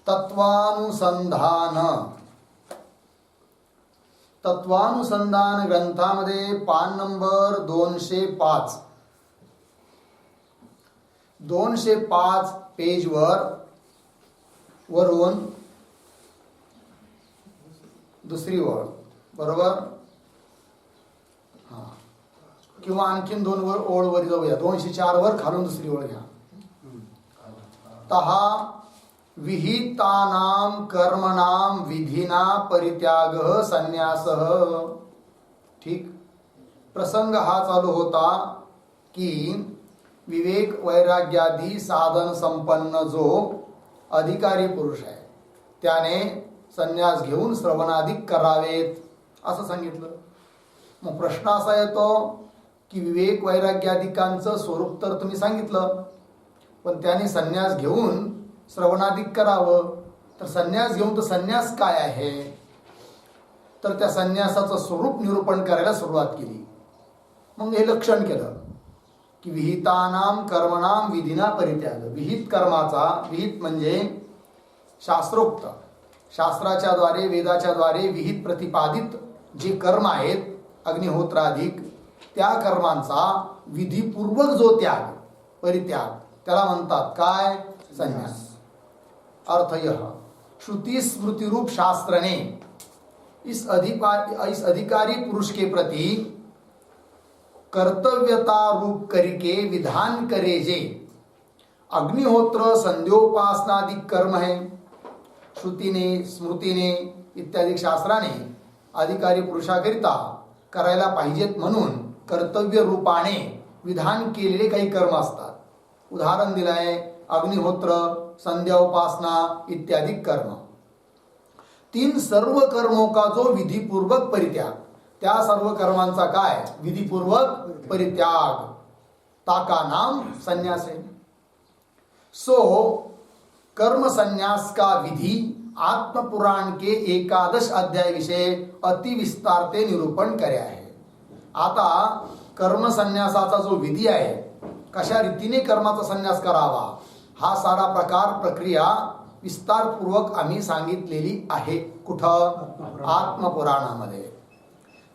तत्वानुसंधान ग्रंथामध्ये पान नंबर 205 पेजवर वरून दुसरी ओळ, बरोबर? हा, किंवा आणखीन 2 ओळ वर जाऊया. 204 वर खालून दुसरी ओळ घ्या. तहा विहितानां कर्मणां विधिना परित्यागः संन्यासः. ठीक, प्रसंग हा चालू होता की विवेक वैराग्यादी साधन संपन्न जो अधिकारी पुरुष आहे त्याने संन्यास घेऊन श्रवणाधिक करावेत असं सांगितलं. मग प्रश्न असा येतो की विवेक वैराग्याधिकांचं स्वरूप तर तुम्ही सांगितलं, पण त्याने संन्यास घेऊन श्रवणाधिक करावं. तर संन्यास घेऊन तर संन्यास काय आहे, तर त्या संन्यासाचं स्वरूप निरूपण करायला सुरुवात केली. मग हे लक्षण केलं की विहितानां कर्मणां विधिना परित्याग. विहित कर्माचा, विहित म्हणजे शास्त्रोक्त, शास्त्राच्या द्वारे वेदाच्या द्वारे विहित प्रतिपादित जे कर्म आहेत अग्निहोत्राधिक, त्या कर्मांचा विधिपूर्वक जो त्याग, परित्याग, त्याला म्हणतात काय? संन्यास. अर्थ यह श्रुति स्मृति रूप शास्त्र ने इस अधिकारी पुरुष के प्रति कर्तव्यता रूप करके विधान करे जे अग्निहोत्र संध्योपासनादि कर्म है. श्रुतीने, स्मृतीने इत्यादी शास्त्राने अधिकारी पुरुषाकरिता करायला पाहिजेत म्हणून कर्तव्य रूपाने विधान केलेले काही कर्म असतात. उदाहरण दिलंय अग्निहोत्र, संध्या उपासना इत्यादि कर्म. 3 सर्व कर्मों का जो विधिपूर्वक परित्याग, त्या सर्व कर्मांचा काय? विधिपूर्वक परित्याग, ताका नाम संन्यास है. सो कर्म संन्यास का विधि आत्मपुराण के 11 अध्याय विषय अति विस्तारते निरूपण કર્યા है. आता कर्म संन्यासाचा जो विधी आहे, कशा रीतीने कर्माचा संन्यास करावा, हा सारा प्रकार, प्रक्रिया विस्तारपूर्वक आम्ही सांगितलेली आहे. कुठं? आत्मपुराणामध्ये.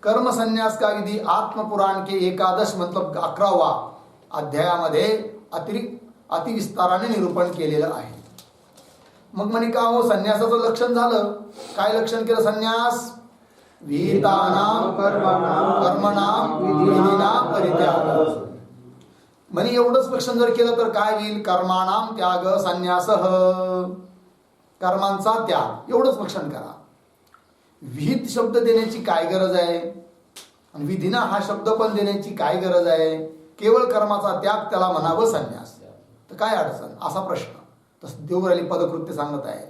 कर्म संन्यास का विधी आत्मपुराण के 11 मतलब 11वा अध्यायामध्ये अतिविस्ताराने निरूपण केलेलं आहे. मग म्हणे का हो, संन्यासाचं लक्षण झालं. काय लक्षण केलं? संन्यास विहितानां कर्मणां विधिना परित्याग. म्हणे एवढंच लक्षण जर केलं तर काय होईल? कर्माणाम त्याग संन्यासः, कर्मांचा त्याग, एवढंच लक्षण करा. विहित शब्द देण्याची काय गरज आहे, आणि विधिना हा शब्द पण देण्याची काय गरज आहे? केवळ कर्माचा त्याग त्याला म्हणावं संन्यास, तर काय अडचण? असा प्रश्न. तसं देवराली पदकृत्य सांगत आहे.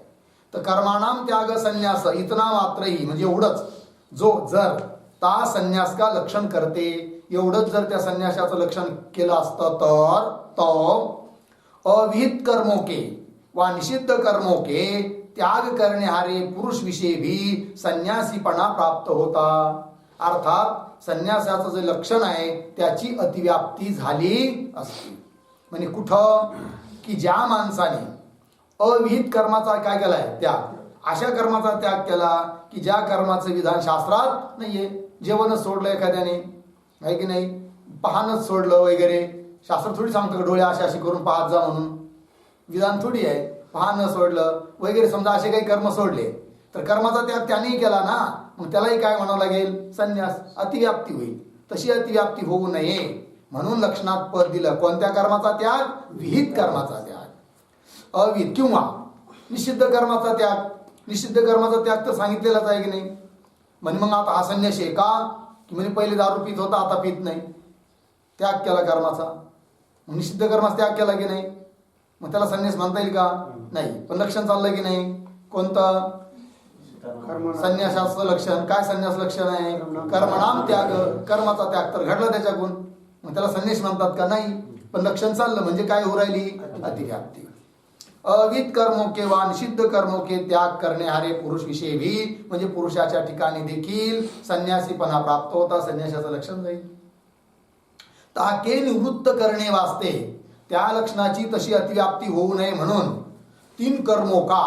तर कर्माणाम त्याग संन्यास इतना मात्रही, म्हणजे एवढंच, जो जर ता संन्यास का लक्षण करते, एवढंच जर त्या संन्यासाचं लक्षण केलं असतं तर तो अविहित कर्मों के व निषिद्ध कर्मों के त्याग करणारे पुरुष विषयी भी संन्यासीपणा प्राप्त होता. अर्थात संन्यासाचं जे लक्षण आहे त्याची अतिव्याप्ती झाली असती. म्हणजे कुठं? की ज्या माणसाने अविहित कर्माचा काय केलाय? त्याग. अशा कर्माचा त्याग केला की ज्या कर्माचं विधान शास्त्रात नाहीये. जेवणच सोडलं एखाद्याने, आहे की नाही, पाहणंच सोडलं वगैरे, शास्त्र थोडी सांगतं डोळे अशी करून पाहत जा म्हणून, विधान थोडी आहे. पाहणं सोडलं वगैरे, समजा असे काही कर्म सोडले तर कर्माचा त्याग त्यानेही केला ना, मग त्यालाही काय म्हणावं लागेल? संन्यास. अतिव्याप्ती होईल. तशी अतिव्याप्ती होऊ नये म्हणून लक्षणात पद दिलं. कोणत्या कर्माचा त्याग? विहित कर्माचा त्याग. अविहित किंवा निषिद्ध कर्माचा त्याग. निषिद्ध कर्माचा त्याग तर सांगितलेलाच आहे की नाही. म्हणजे मग आता हा संन्यास आहे का? की म्हणजे पहिले दारू पित होता, आता पित नाही, त्याग केला कर्माचा. निषिद्ध कर्माचा त्याग केला की नाही, मग त्याला संन्यास म्हणता येईल का? नाही. पण लक्षण चाललं की नाही? कोणतं? संन्यासाचं लक्षण काय? संन्यास लक्षण आहे कर्मणाम त्याग, कर्माचा त्याग तर घडला त्याच्याकडून, मग त्याला संन्यास म्हणतात का? नाही. पण लक्षण चाललं म्हणजे काय हो राहिली? अतिव्याप्ती. अविहित कर्मों के व निषिद्ध कर्मों के त्याग करणारे पुरुष विषयी भी, म्हणजे पुरुषाच्या ठिकाणी देखील संन्यासीपणा प्राप्त होता. संन्यासाचं लक्षण जाईल. ताके निवृत्त करणे वास्ते, त्या लक्षणाची तशी अतिव्याप्ती होऊ नये म्हणून 3 कर्मों का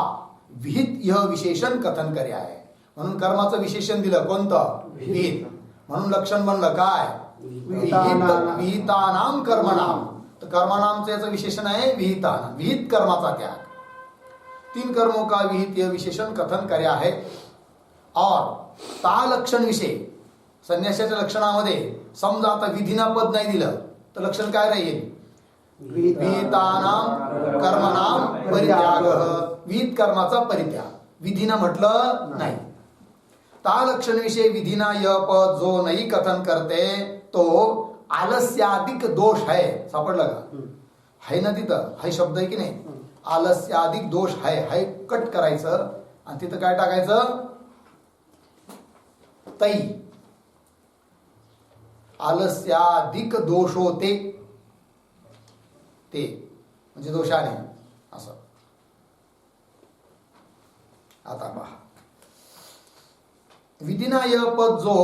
विहित यह विशेषण कथन करे आहे. म्हणून कर्माचं विशेषण दिलं कोणतं? विहित. म्हणून लक्षण बनलं काय? विहितानाम कर्मणाम. तर कर्मणामचं याचं विशेषण आहे विहितानाम, विहित कर्माचा त्याग. 3 कर्मों का विहित यह विशेषण कथन करे है. और ता लक्षण विषय संन्यासाच्या लक्षणामध्ये समजा आता विधीना पद नाही दिलं तर लक्षण काय राहील? विहितानाम कर्मणाम परित्याग. विहित कर्माचा परित्याग. विधीना म्हटलं नाही. ता लक्षण विषय विधीना यह पद जो नाही कथन करते तो आलस्याधिक दोष है. सापडलं का? है ना तिथं? है शब्द आहे की नाही? आलस्याधिक दोष है कट करायचं आणि तिथं काय टाकायचं? तै. आलस्याधिक दोष होते ते म्हणजे दोषाने असं. आता पहा विधिना यह पद जो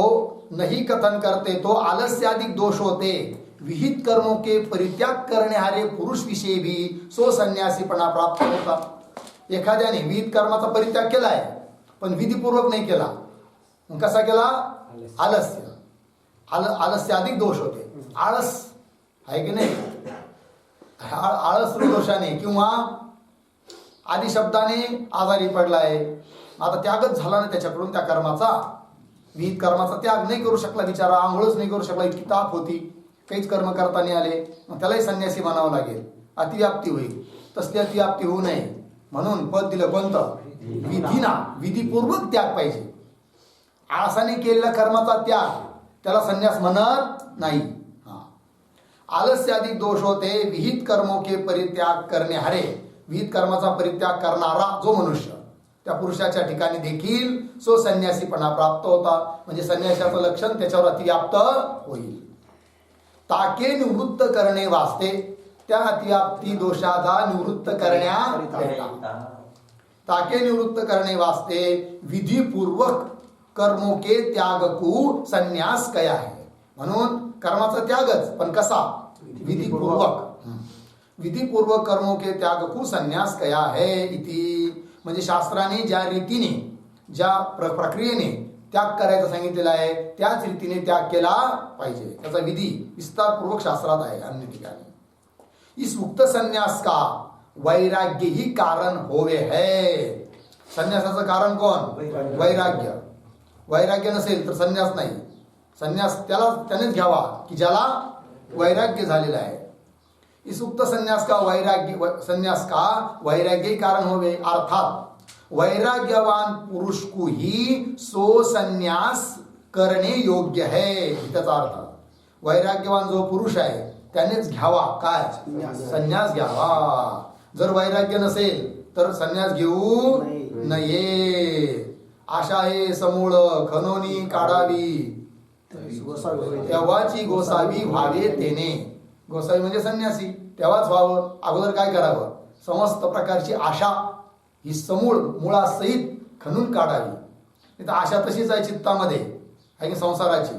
नहीं कथन करते तो आलस्याधिक दोष होते. विहित कर्मों के परित्याग करने हारे पुरुष विषय भी सो संन्यासीपणा प्राप्त होता. एखाद्याने विहित कर्माचा परित्याग केलाय पण विधीपूर्वक नाही केला, मग कसा केला? आलस्य. आलस्याधिक दोष होते. आळस आहे की नाही? आळस दोषाने किंवा आदी शब्दाने आजारी पडलाय, आता त्यागच झाला ना त्याच्याकडून त्या कर्माचा. विहित कर्माचा त्याग नाही करू शकला बिचारा, आंघोळच नाही करू शकला, इतकी ताप होती, काहीच कर्म करता नाही आले, मग त्यालाही संन्यासी म्हणावं लागेल. अतिव्याप्ती होईल. तसली अतिव्याप्ती होऊ नये म्हणून पद दिलं कोणतं? विधीना. विधीपूर्वक त्याग पाहिजे. आळसाने केलेल्या कर्माचा त्याग त्याला संन्यास म्हणत नाही. आलस्याधिक दोष होते. विहित कर्मों के परित्याग करणे हारे. विहित कर्माचा परित्याग करणारा जो मनुष्य त्या पुरुषाच्या ठिकाणी देखील सो संन्यासीपणा प्राप्त होता. म्हणजे संन्यासाचं लक्षण त्याच्यावर अतिव्याप्त होईल. ताके निवृत्त करणे वास्ते. त्या अतिव्याप्ती दोषाला निवृत्त करण्याकरिता. ताके निवृत्त करणे वास्ते विधिपूर्वक कर्मों के त्याग को संन्यास कया है. म्हणून कर्माचा त्यागच, पण कसा? विधिपूर्वक. विधिपूर्वक कर्मों के त्याग को संन्यास कया है इति. म्हणजे शास्त्राने ज्या रीतीने ज्या प्रक्रियेने त्याग करायचं सांगितलेला आहे त्याच रीतीने त्याग केला पाहिजे. त्याचा विधी विस्तारपूर्वक शास्त्रात आहे अन्य ठिकाणी. इस उक्त संन्यास का वैराग्य ही कारण होवे है. संन्यासाचं कारण कोण? वैराग्य. वैराग्य नसेल तर संन्यास नाही. संन्यास त्यानेच घ्यावा की ज्याला वैराग्य झालेला आहे. इस उक्त संन्यास का वैराग्य ही कारण होवे. अर्थात वैराग्यवान पुरुष को ही सो संन्यास करणे योग्य है. त्याचा अर्थ वैराग्यवान जो पुरुष आहे त्यानेच घ्यावा काय? संन्यास घ्यावा. जर वैराग्य नसेल तर संन्यास घेऊ नये. आशा हे समूळ खनोनी काढावी तेव्हाची गोसावी व्हावे तेने. गोसावी म्हणजे संन्यासी. तेव्हाच व्हावं. अगोदर काय करावं? समस्त प्रकारची आशा ही समूळ मुळासहित खणून काढावी. नाही तर आशा तशीच आहे चित्तामध्ये आहे की संसाराची,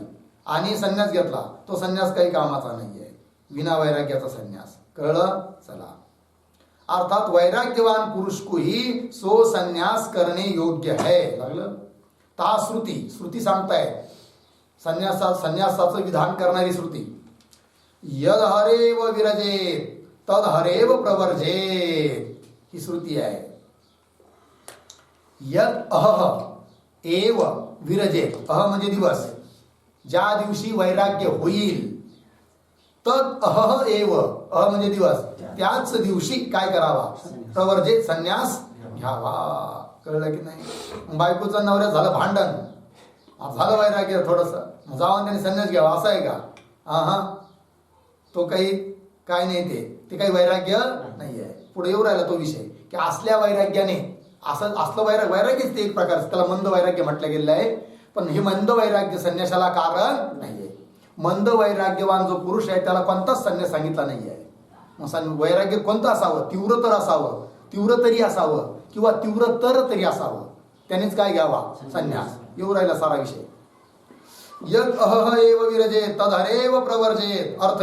आणि संन्यास घेतला तो संन्यास काही कामाचा नाही आहे. विना वैराग्याचा संन्यास. कळलं? चला. अर्थात वैराग्यवान पुरुष को ही सो संन्यास करणे योग्य है. लागलं? ता श्रुती सांगताय संन्यासाचं विधान करणारी श्रुती. यद हरेव विरजेत तद हरेव प्रवर्जेत ही श्रुती आहे. यद अह एव विरजेत. अह म्हणजे दिवस. ज्या दिवशी वैराग्य होईल तद अह एव. अह म्हणजे दिवस. त्याच दिवशी काय करावा? प्रवर्जेत संन्यास घ्यावा. कळलं की नाही? बायकोचं नवऱ्यात झालं भांडण, झालं वैराग्य थोडस, जाऊन त्याने संन्यास घ्यावा असं आहे का? हा तो काही काय नाही, ते काही वैराग्य नाही आहे. पुढे येऊ राहिला तो विषय की असल्या वैराग्याने असलं वैराग्यच ते एक प्रकारचं, त्याला मंद वैराग्य म्हटलं गेलेलं आहे. पण हे मंद वैराग्य संन्यासाला कारण नाहीये. मंद वैराग्यवान जो पुरुष आहे त्याला कोणताच संन्यास सांगितला नाही आहे. मग वैराग्य कोणतं असावं? तीव्र तर असावं, तीव्र तरी असावं, किंवा तीव्र तर तरी असावं. त्यानेच काय घ्यावा? संन्यास. येऊ राहिला सारा विषय. यद अह एव विरजेत तद हरेव प्रवर्जेत. अर्थ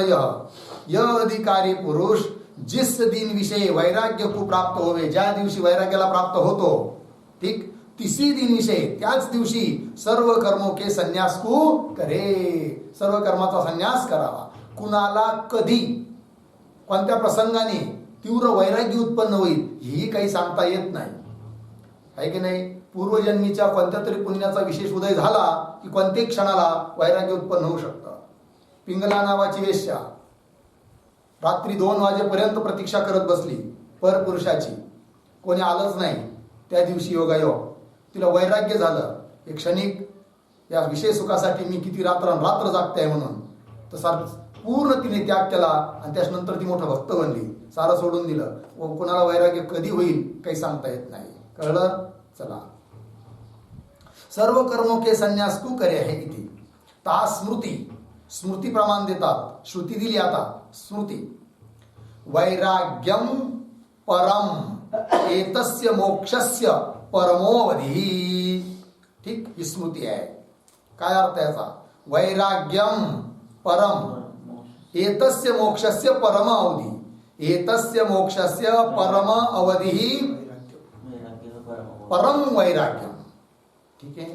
यह अधिकारी पुरुष जिस दिन विषय वैराग्य को प्राप्त होवे. ज्या दिवशी वैराग्याला प्राप्त होतो ठीक. तिसी दिन विषय, त्याच दिवशी सर्व कर्मों के संन्यास को करे, सर्व कर्माचा संन्यास करावा. कुणाला कधी कोणत्या प्रसंगाने तीव्र वैराग्य उत्पन्न होईल ही काही सांगता येत नाही, आहे की नाही. पूर्वजन्मीच्या कोणत्या तरी पुण्याचा विशेष उदय झाला की कोणत्याही क्षणाला वैराग्य उत्पन्न होऊ शकतं. पिंगला नावाची वेश्या रात्री 2 वाजेपर्यंत प्रतीक्षा करत बसली परपुरुषाची, कोणी आलंच नाही. त्या दिवशी योगायोग तिला वैराग्य झालं. एक क्षणिक या विशेष सुखासाठी मी किती रात्र जागते म्हणून, तसा पूर्ण तिने त्याग केला आणि त्याच्यानंतर ती मोठं भक्त बनली, सारं सोडून दिलं. व कुणाला वैराग्य कधी होईल काही सांगता येत नाही. कळलं. चला. सर्व कर्मों के संन्यास तू करे आहे इथे. ता स्मृती, स्मृती प्रमाण देतात. श्रुती दिली आता स्मृती. वैराग्यम परम एतस्य मोक्षस्य परमोवधी. ठीक, ही स्मृती आहे. काय अर्थ याचा? वैराग्यम परम एतस्य मोक्षस्य परम अवधी. एतस्य मोक्षस्य परम अवधी परम वैराग्यम. ठीक आहे.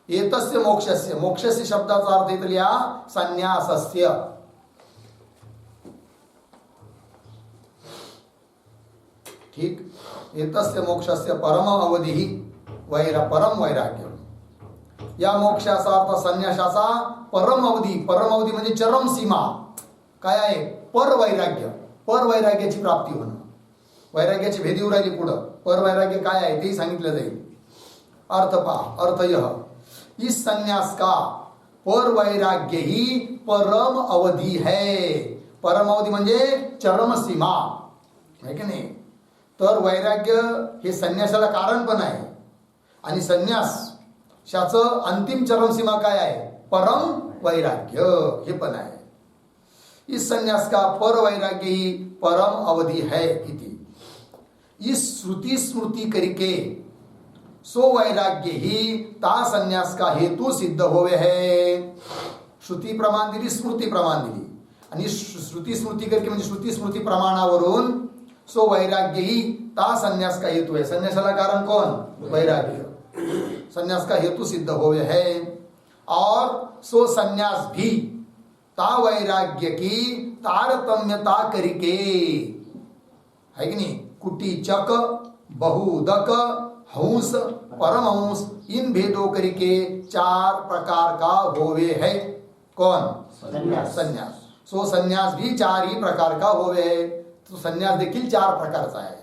एतस्य मोक्षस्य, मोक्षस्य शब्दाचा अर्थ इथं लिहा संन्यासस्य. ठीक. एतस्य मोक्षस्य परम अवधी परम वैराग्यम. या मोक्षाचा अर्थ संन्यासाचा परम अवधी. परम अवधी म्हणजे चरम सीमा. काय आहे? पर वैराग्य. पर वैराग्याची प्राप्ती होणं. वैराग्याची भेदी उरायली पुढं. पर वैराग्य काय आहे तेही सांगितलं जाईल. अर्थ पहा. अर्थ यह इस संन्यास का पर वैराग्य ही परम अवधि है. परम अवधी म्हणजे चरम सीमा, है की नाही. तर वैराग्य हे संन्यासाला कारण पण आहे आणि संन्यासाचं अंतिम चरम सीमा काय आहे? परम वैराग्य हे पण आहे. इस संन्यास का पर वैराग्य ही परम अवधि है इति. इस श्रुति स्मृति करके सो वैराग्य ही ता संन्यास का हेतु सिद्ध होवे है. श्रुती प्रमाण दिली, स्मृती प्रमाण दिली आणि श्रुती स्मृती करके म्हणजे श्रुती स्मृती प्रमाणावरून सो वैराग्य ही ता संन्यास का हेतु है. संन्यासाला कारण कौन? वैराग्य. संन्यास का हेतु सिद्ध होवे है. और सो संन्यास भी ता वैराग्य की तारतम्यता करके, है कि नहीं, कुटीचक बहुदक हंस परमहंस इन भेदों करके 4 प्रकार का होवे है. कौन? संन्यास. सो संन्यास भी 4 ही प्रकार का होवे है. तो संन्यास देखील 4 प्रकारचा आहे.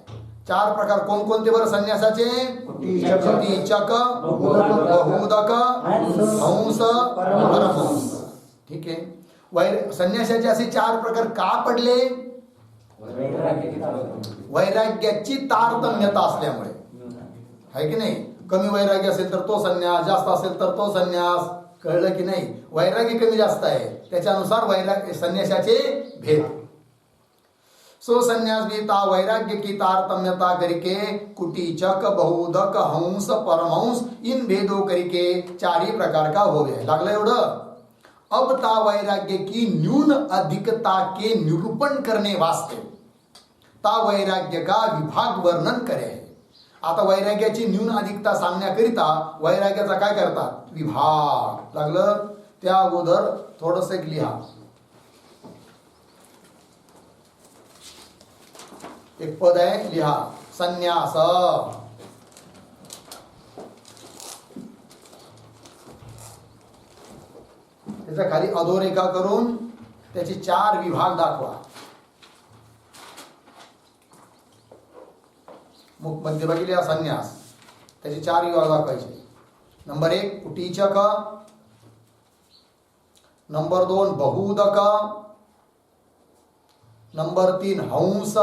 4 प्रकार कोणकोणते बरं संन्यासाचे? कुटीचक बहुदक हंस परमहंस. ठीक आहे. संन्यासाचे असे 4 प्रकार का पडले? वैराग्याची तारतम्यता असल्यामुळे, है की नाही. कमी वैराग्य असेल तर तो संन्यास, जास्त असेल तर तो संन्यास. कळलं की नाही. वैराग्य कमी जास्त आहे त्याच्यानुसार वैराग्य संन्यासाचे भेद. सो संन्यास भी ता वैराग्य की तारतम्यता करके कुटीचक बहुदक हंस परमहंस इन भेदों करके 4 ही प्रकार का होवे. लागलं एवढं. अब ता वैराग्य की न्यून अधिकता के निरूपण करने वास्ते ता वैराग्य का विभाग वर्णन करे. आता वैराग्याची न्यून अधिकता सांगण्याकरिता वैराग्याचा काय करतात? विभाग. लागलं. त्या अगोदर थोडंसं एक लिहा. एक पद आहे, लिहा. संन्यास. त्याच्या खाली अधोरेखा करून त्याचे 4 विभाग दाखवा. मध्यभागी लिहा संन्यास. त्याचे 4 विभाग दाखवायचे. नंबर 1 कुटीचक, नंबर 2 बहुदक, नंबर 3 हंस,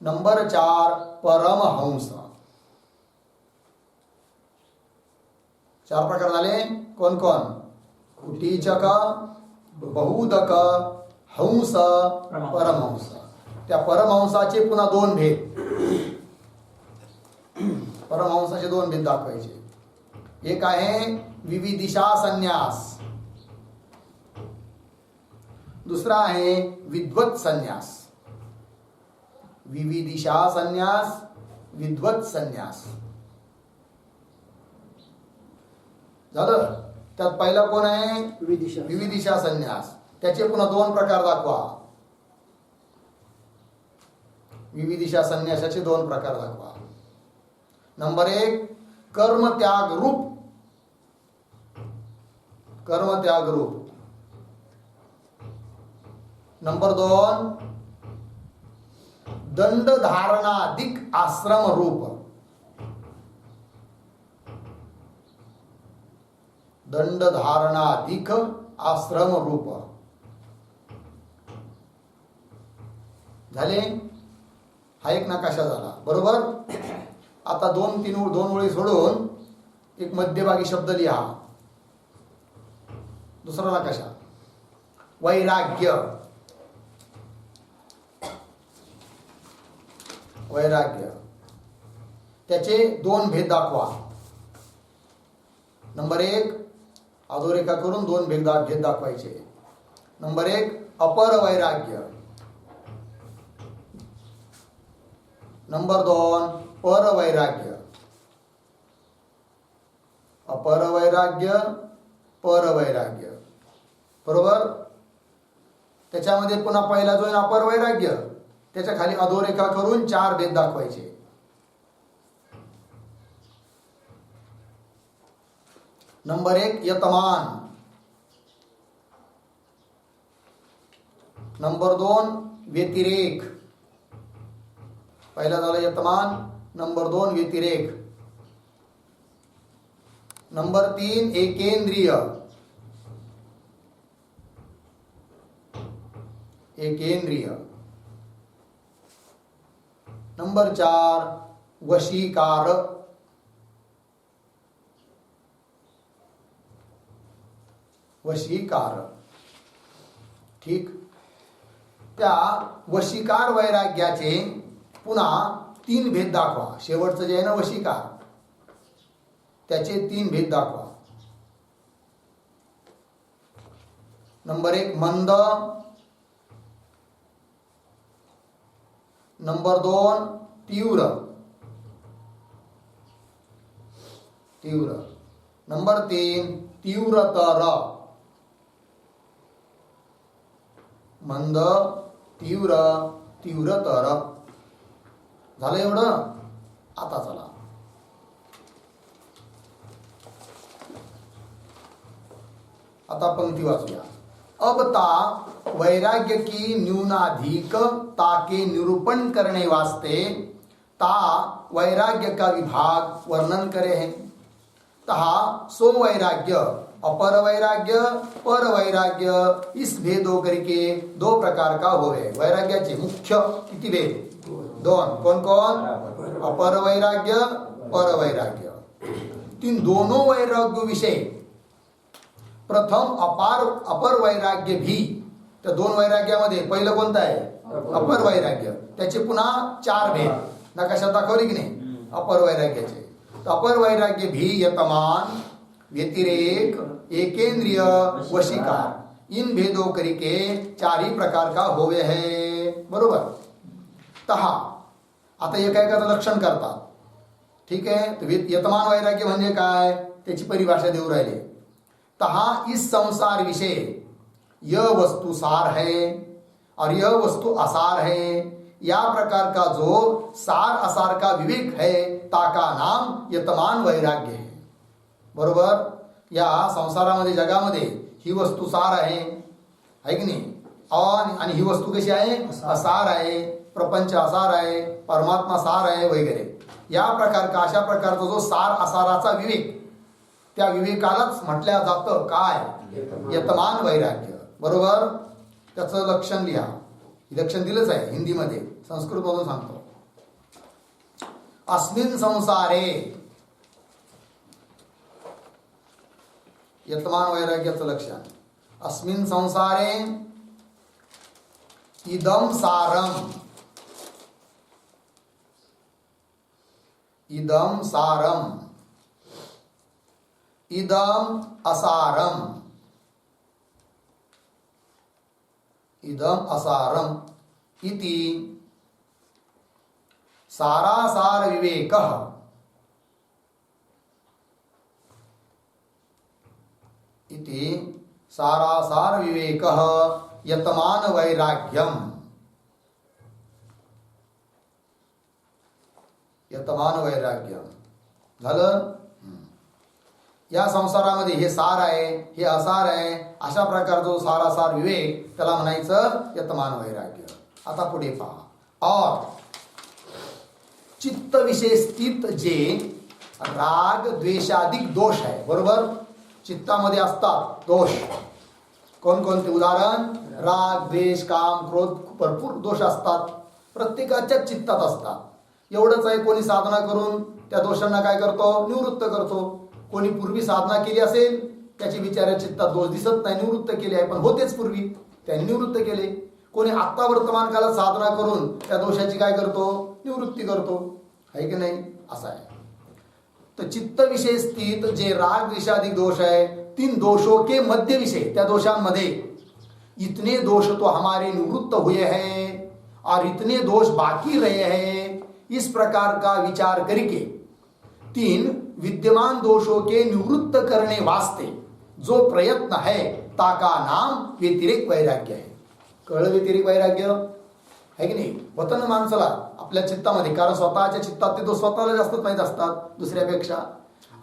नंबर 4 परमहंस. 4 प्रकार झाले. कोण कोण? कुटीचक, बहुदक, हंस, परमहंस. त्या परमहंसाचे पुन्हा 2 भेद. परमहंसाचे 2 भेद दाखवायचे. एक आहे विविदिशा संन्यास, दुसरा आहे विद्वत संन्यास. विविदिशा संन्यास, विद्वत संन्यास. झालं. त्यात पहिला कोण आहे? विविदिशा संन्यास. त्याचे पुन्हा दोन प्रकार दाखवा. विविदिशा संन्यासाचे दोन प्रकार दाखवा. नंबर 1 कर्मत्याग रूप. कर्मत्याग रूप. नंबर 2 दंड धारणाधिक आश्रम रूप. दंड धारणाधिक आश्रम रूप. झाले. हा एक नकाशा झाला. बरोबर. आता दोन ओळी सोडून एक मध्यभागी शब्द लिहा. दुसरा नकाशा. वैराग्य. वैराग्य. त्याचे दोन भेद दाखवा. नंबर 1 अधोरेखा करून दोन भेद दाखवायचे. नंबर 1 अपर वैराग्य. नंबर 2 पर वैराग्य. अपर वैराग्य, पर वैराग्य. बरोबर. त्याच्यामध्ये पुन्हा पहिला जो आहे अपर वैराग्य, त्याच्या खाली अधोरेखा करून 4 भेद दाखवायचे. नंबर 1 यतमान. नंबर 2 व्यतिरेक. पहिला झाला यतमान. नंबर 2 व्यतिरेक. नंबर 3 एकेंद्रिय. एकेंद्रिय. नंबर 4 वशीकार. वशीकार. ठीक. त्या वशीकार वैराग्याचे पुन्हा 3 भेद दाखवा. शेवटचं जे आहे ना वशीकार, त्याचे 3 भेद दाखवा. नंबर 1 मंद. नंबर 2 तीव्र. तीव्र. नंबर 3 तीव्रतर. मंद, तीव्र, तीव्रतर. झालं एवढं. आता चला आता पंक्ती वाचूया. अब ता वैराग्य की न्यूनाधिक ताके निरूपण करने वास्ते ता वैराग्य का विभाग वर्णन करे हैं. तहा सो वैराग्य, अपर वैराग्य, पर वैराग्य इस भेदों करके 2 प्रकार का होवे. वैराग्याचे मुख्य किती भेद? 2. कौन कौन? अपर वैराग्य, पर वैराग्य. तीन दोनों वैराग्य विषय. प्रथम अपर वैराग्य भी. त्या 2 वैराग्यामध्ये पहिलं कोणतं आहे? अपर वैराग्य. त्याचे पुन्हा 4 भेद नकाशात दाखवले की नाही अपर वैराग्याचे. अपर वैराग्य भी यतमान, व्यतिरेक, एकेंद्रिय, वशीकार, इन भेदों करके 4 ही प्रकार का होवे है. बरोबर. तहा आता एकाएकाचं लक्षण करतात. ठीक आहे. तर यतमान वैराग्य म्हणजे काय त्याची परिभाषा देऊ राहिले. तहा इस संसार विषय यह वस्तु सार है और यह वस्तु असार है. या प्रकार का जो सार असार का विवेक है ताका नाम यतमान वैराग्य है. बरोबर. या संसारामध्ये जगामध्ये ही वस्तू सार आहे की नाही, आणि ही वस्तू कशी आहे? असार आहे. प्रपंच असार आहे, परमात्मा सार आहे वगैरे. या प्रकार का अशा प्रकारचा जो सार असाराचा विवेक, त्या विवेकालाच म्हटल्या जातं काय? यतमान वैराग्य. बरोबर. त्याचं लक्षण लिहा. लक्षण दिलंच आहे हिंदीमध्ये. संस्कृत मधून सांगतो. अस्मिन संसारे, यतमान वैराग्याचं लक्षण. अस्मिन संसारे इदम सारम. इदम सारम. इदम असारम. इदम असारम इति सारासार विवेकः इति सारासार विवेकः यतमान वैराग्यम. यतमान वैराग्यम झालं. या संसारामध्ये हे सार आहे, हे असार आहे, अशा प्रकारचा जो सारासार विवेक त्याला म्हणायचं यतमान वैराग्य. आता पुढे पहा. और चित्त विषय स्थित जे राग द्वेषाधिक दोष आहे, बरोबर, चित्तामध्ये असतात दोष. कोणकोणते? उदाहरण, राग द्वेष काम क्रोध, भरपूर दोष असतात, प्रत्येकाच्याच चित्तात असतात. एवढंच आहे, कोणी साधना करून त्या दोषांना काय करतो? निवृत्त करतो. कोणी पूर्वी साधना केली असेल, त्याची विचारा चित्तात दोष दिसत नाही, निवृत्त केले आहे, पण होतेच पूर्वी, त्यांनी निवृत्त केले. कोणी आत्ता वर्तमान काळात साधना करून त्या दोषाची काय करतो? निवृत्ती करतो, आहे की नाही? असं आहे. तर चित्त विषय स्थित जे राग द्वेषाधिक दोष है, तीन दोषों के मध्य विषय, त्या दोषांमध्ये इतने दोष तो हमारे निवृत्त हुए हैं और इतने दोष बाकी रहे हैं, इस प्रकार का विचार करके तीन विद्यमान दोषों के निवृत्त करने वास्ते जो प्रयत्न है ताका नाम व्यतिरेक वैराग्य है. कळलं? व्यतिरेक वैराग्य आहे की नाही? होतं ना माणसाला आपल्या चित्तामध्ये, कारण स्वतःच्या चित्तात ते दोष स्वतःला जास्त माहीत असतात दुसऱ्यापेक्षा.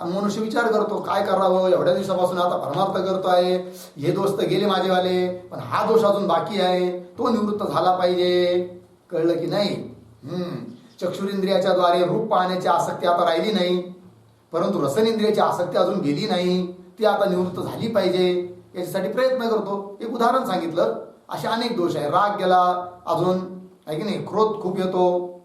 आणि मनुष्य विचार करतो काय करावं, एवढ्या दिवसापासून आता परमार्थ करतो आहे, हे दोष तर गेले माझेवाले, पण हा दोष अजून बाकी आहे, तो निवृत्त झाला पाहिजे. कळलं की नाही? चक्षुरेंद्रियाच्या द्वारे रूप पाहण्याची आसक्ती आता राहिली नाही, परंतु रसनेंद्रियाची आसक्ती अजून गेली नाही, ती आता निवृत्त झाली पाहिजे, याच्यासाठी प्रयत्न करतो. एक उदाहरण सांगितलं. असे अनेक दोष आहे. राग गेला, अजून आहे की नाही, क्रोध खूप येतो,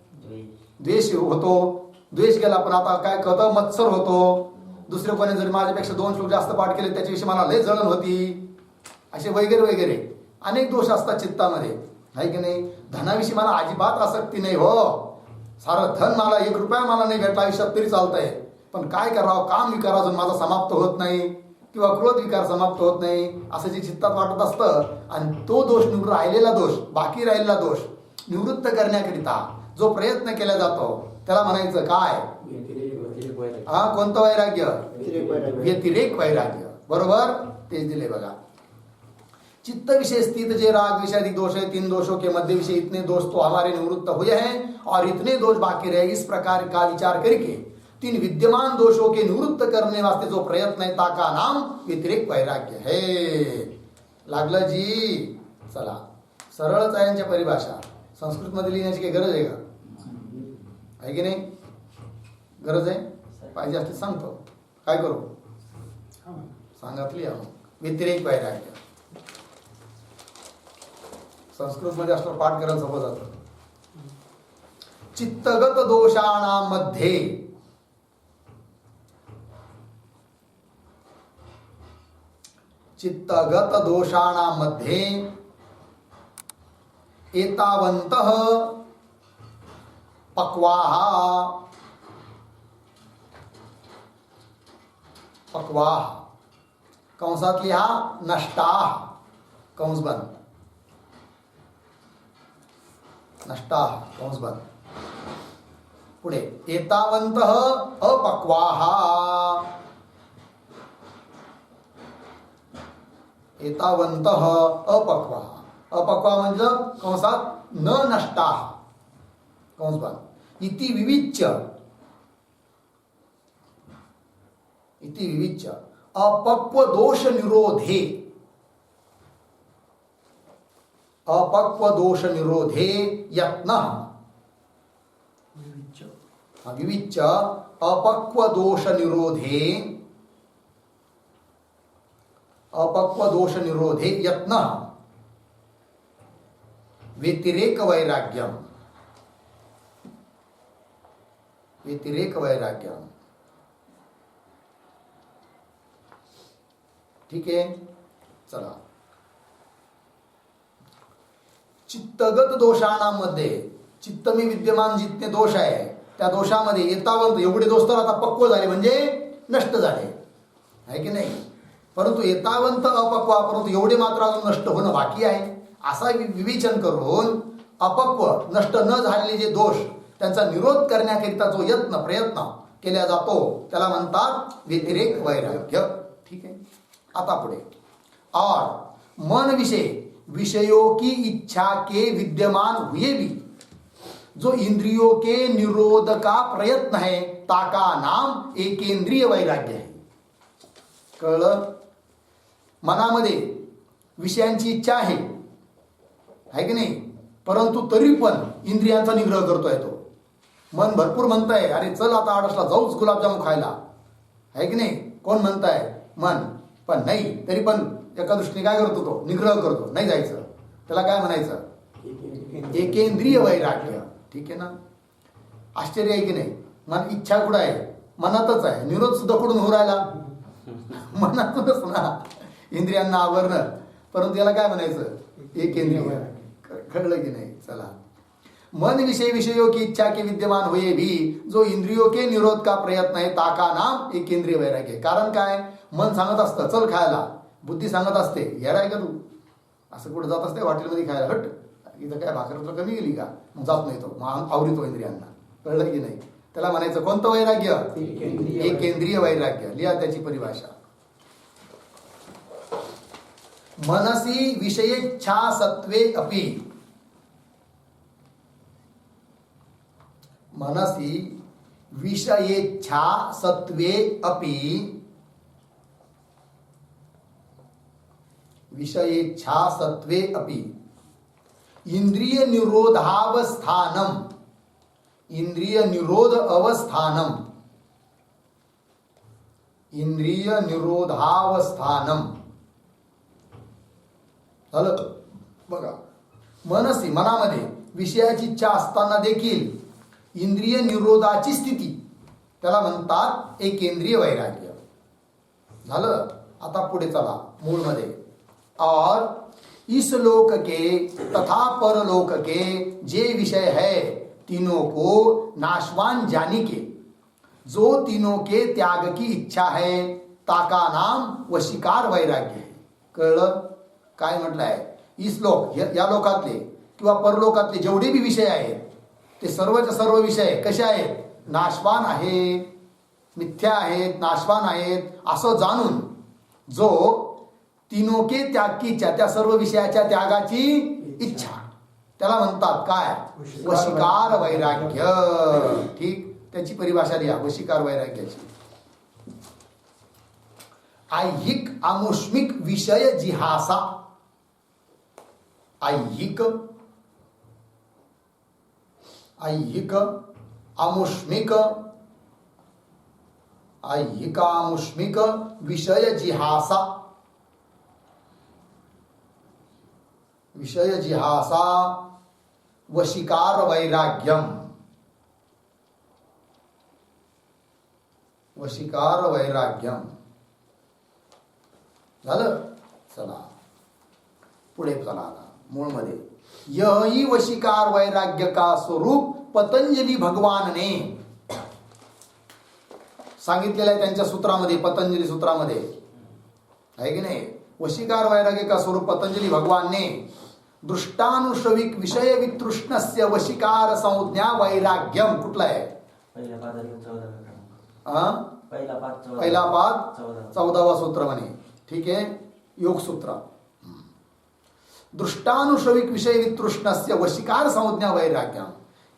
द्वेष होतो, द्वेष गेला, पण आता काय करतं? मत्सर होतो. दुसरे कोणी जरी माझ्यापेक्षा 2 श्लोक जास्त पाठ केले त्याच्याविषयी मला लय जळण होती, असे वगैरे वगैरे अनेक दोष असतात चित्तामध्ये, आहे की नाही? धनाविषयी मला अजिबात आसक्ती नाही, हो, सारं धन मला 1 रुपया मला नाही भेटला आयुष्यात तरी चालतंय, पण काय करावं, काम विकार अजून माझा समाप्त होत नाही, किंवा क्रोध विकार समाप्त होत नाही, असं जे चित्तात वाटत असतं. आणि तो दोष राहिलेला दोष, बाकी राहिलेला दोष निवृत्त करण्याकरिता जो प्रयत्न केला जातो त्याला म्हणायचं काय? कोणतं वैराग्य? व्यतिरेक वैराग्य. बरोबर, तेच दिले बघा. चित्त विषय स्थित जे राग विषादिक दोष है, 3 दोषों के मध्य विषय इतने दोष तो हमारे निवृत्त हुए हैं और इतने दोष बाकी रहे, इस प्रकार का विचार करके 3 विद्यमान दोषों के निवृत्त करने वास्ते जो प्रयत्न है ताका नाम व्यतिरेक वैराग्य है. लागलं जी? चला, सरळच आहे यांच्या परिभाषा. संस्कृत मध्ये लिहिण्याची काही गरज आहे का? आहे की नाही? गरज आहे? पाहिजे असते सांगतो. काय करू? सांगितली व्यतिरेक वैराग्य. संस्कृत मध्ये असलं पाठ करायला सोपं जातं. चित्तगत दोषाणामध्ये चित्तगत दोषाणामध्ये एतावन्तः पक्वाः कंसात लिहा नष्टाः, कंस बंद, नष्टाः कंस बंद. पुढे एतावन्तः अपक्वाः, एतावन्तः अपक्वाः. अपक्वा म्हणजे कंसात न नष्टाः, कंस बंद. इति विविच्य अपक्व दोष निरोधे, अपक्व दोष निरोधे यत्नः. विविच्य अपक्व दोष निरोधे, अपक्व दोष निरोधे यत्नः व्यतिरेक वैराग्यम, व्यतिरेक वैराग्यम. ठीक आहे, चला. चित्तगत दोषाणामध्ये, चित्तमी विद्यमान जितने दोष आहे त्या दोषामध्ये एतावंत, एवढे दोष तर आता पक्व झाले म्हणजे नष्ट झाले, आहे की नाही? परंतु एतावंत अपक्वा, परंतु एवढे मात्र अजून नष्ट होणं बाकी आहे. असा विवेचन करून अपक्व, नष्ट न झालेले जे दोष त्यांचा निरोध करण्याकरिता जो प्रयत्न केला जातो त्याला म्हणतात व्यतिरेक वैराग्य. ठीक है. आता पुढे और मन विषयों की इच्छा के विद्यमान हुए भी जो इंद्रियों के निरोध का प्रयत्न है ताका नाम एकेंद्रिय वैराग्य है. कळलं? मनामध्ये विषयांची इच्छा आहे की नाही, परंतु तरी पण इंद्रियांचा निग्रह करतोय तो. मन भरपूर म्हणताय अरे चल आता आडसला जाऊच गुलाबजामुन खायला, आहे की नाही. कोण म्हणताय? मन. पण नाही, तरी पण एका दृष्टीने काय करतो तो? निग्रह करतो, नाही जायचं. त्याला काय म्हणायचं? एकेंद्रिय वैराग्य. ठीक आहे ना. आश्चर्य आहे की नाही. मन इच्छा कुठं आहे? मनातच आहे. निरोध सुद्धा कुठून होऊ राहिला? मनातूनच ना. इंद्रियांना आवरणं, परंतु याला काय म्हणायचं? एकेंद्रिय. कळलं की नाही? चला. मन विषयों की इच्छा के विद्यमान हुए भी जो इंद्रियों के निरोध का प्रयत्न है ताका नाम एकेंद्रिय वैराग्य. कारण काय? मन सांगत असतं चल खायला, बुद्धी सांगत असते यार आहे का तू, असं कुठे जात असते हॉटेलमध्ये खायला, हट इथं काय भाकर तुला कमी गेली का, मग जात नाही तो, मग आवरितो इंद्रियांना. कळलं की नाही? त्याला म्हणायचं कोणतं वैराग्य? एकेंद्रिय वैराग्य. लिहा त्याची परिभाषा. मनसी विषयेच्छा सत्वे अपि, मनसी विषयेच्छा सत्वे अपि, विषयेच्छा सत्वे अपि इंद्रिय निरोधावस्थानम, इंद्रिय निरोध अवस्थानम, इंद्रिय निरोधावस्थानम. झालं बघा. मनसी मनामध्ये विषयाची इच्छा असताना देखील इंद्रिय निरोधाची स्थिती त्याला म्हणतात एकेंद्रिय वैराग्य. झालं. आता पुढे चला मूळ मध्ये. और इस लोक के तथा परलोक के जे विषय है तीनों को नाशवान जानी के जो तीनों के त्याग की इच्छा है ताका नाम वशीकार वैराग्य है. कळलं? काय म्हटलंय? इस लोक या लोकातले किंवा परलोकातले जेवढे बी विषय आहेत ते सर्वच्या सर्व विषय कसे आहेत? नाशवान आहेत, मिथ्या आहेत, नाशवान आहेत असं जाणून जो तीनों के त्याग की इच्छा, त्या सर्व विषयाच्या त्यागाची इच्छा, त्याला म्हणतात काय? वशीकार वैराग्य. ठीक. त्याची परिभाषा लिहा वशीकार वैराग्याची. ऐहिक आमुष्मिक विषय जिहासा, ऐहिक आमुष्मिक, ऐहिकामुष्मिक विषय जिहासा, विषय जिहासा वशीकार वैराग्यम, वशीकार वैराग्यम. झालं. चला पुढे चला. आता मूळ मध्ये यही वशीकार वैराग्य का स्वरूप पतंजली भगवान ने सांगितलेलं आहे त्यांच्या सूत्रामध्ये, पतंजली सूत्रामध्ये, आहे की नाही. वशीकार वैराग्य का स्वरूप पतंजली भगवान ने दृष्टानुश्रविक विषय वितृष्णस्य वशीकार संज्ञा वैराग्यम. कुठला आहे? पहिला पाद 14वा सूत्र म्हणे. ठीक आहे. योग सूत्र. दृष्टानुश्रविक विषय वितृष्णस्य वशीकार संज्ञा वैराग्यम.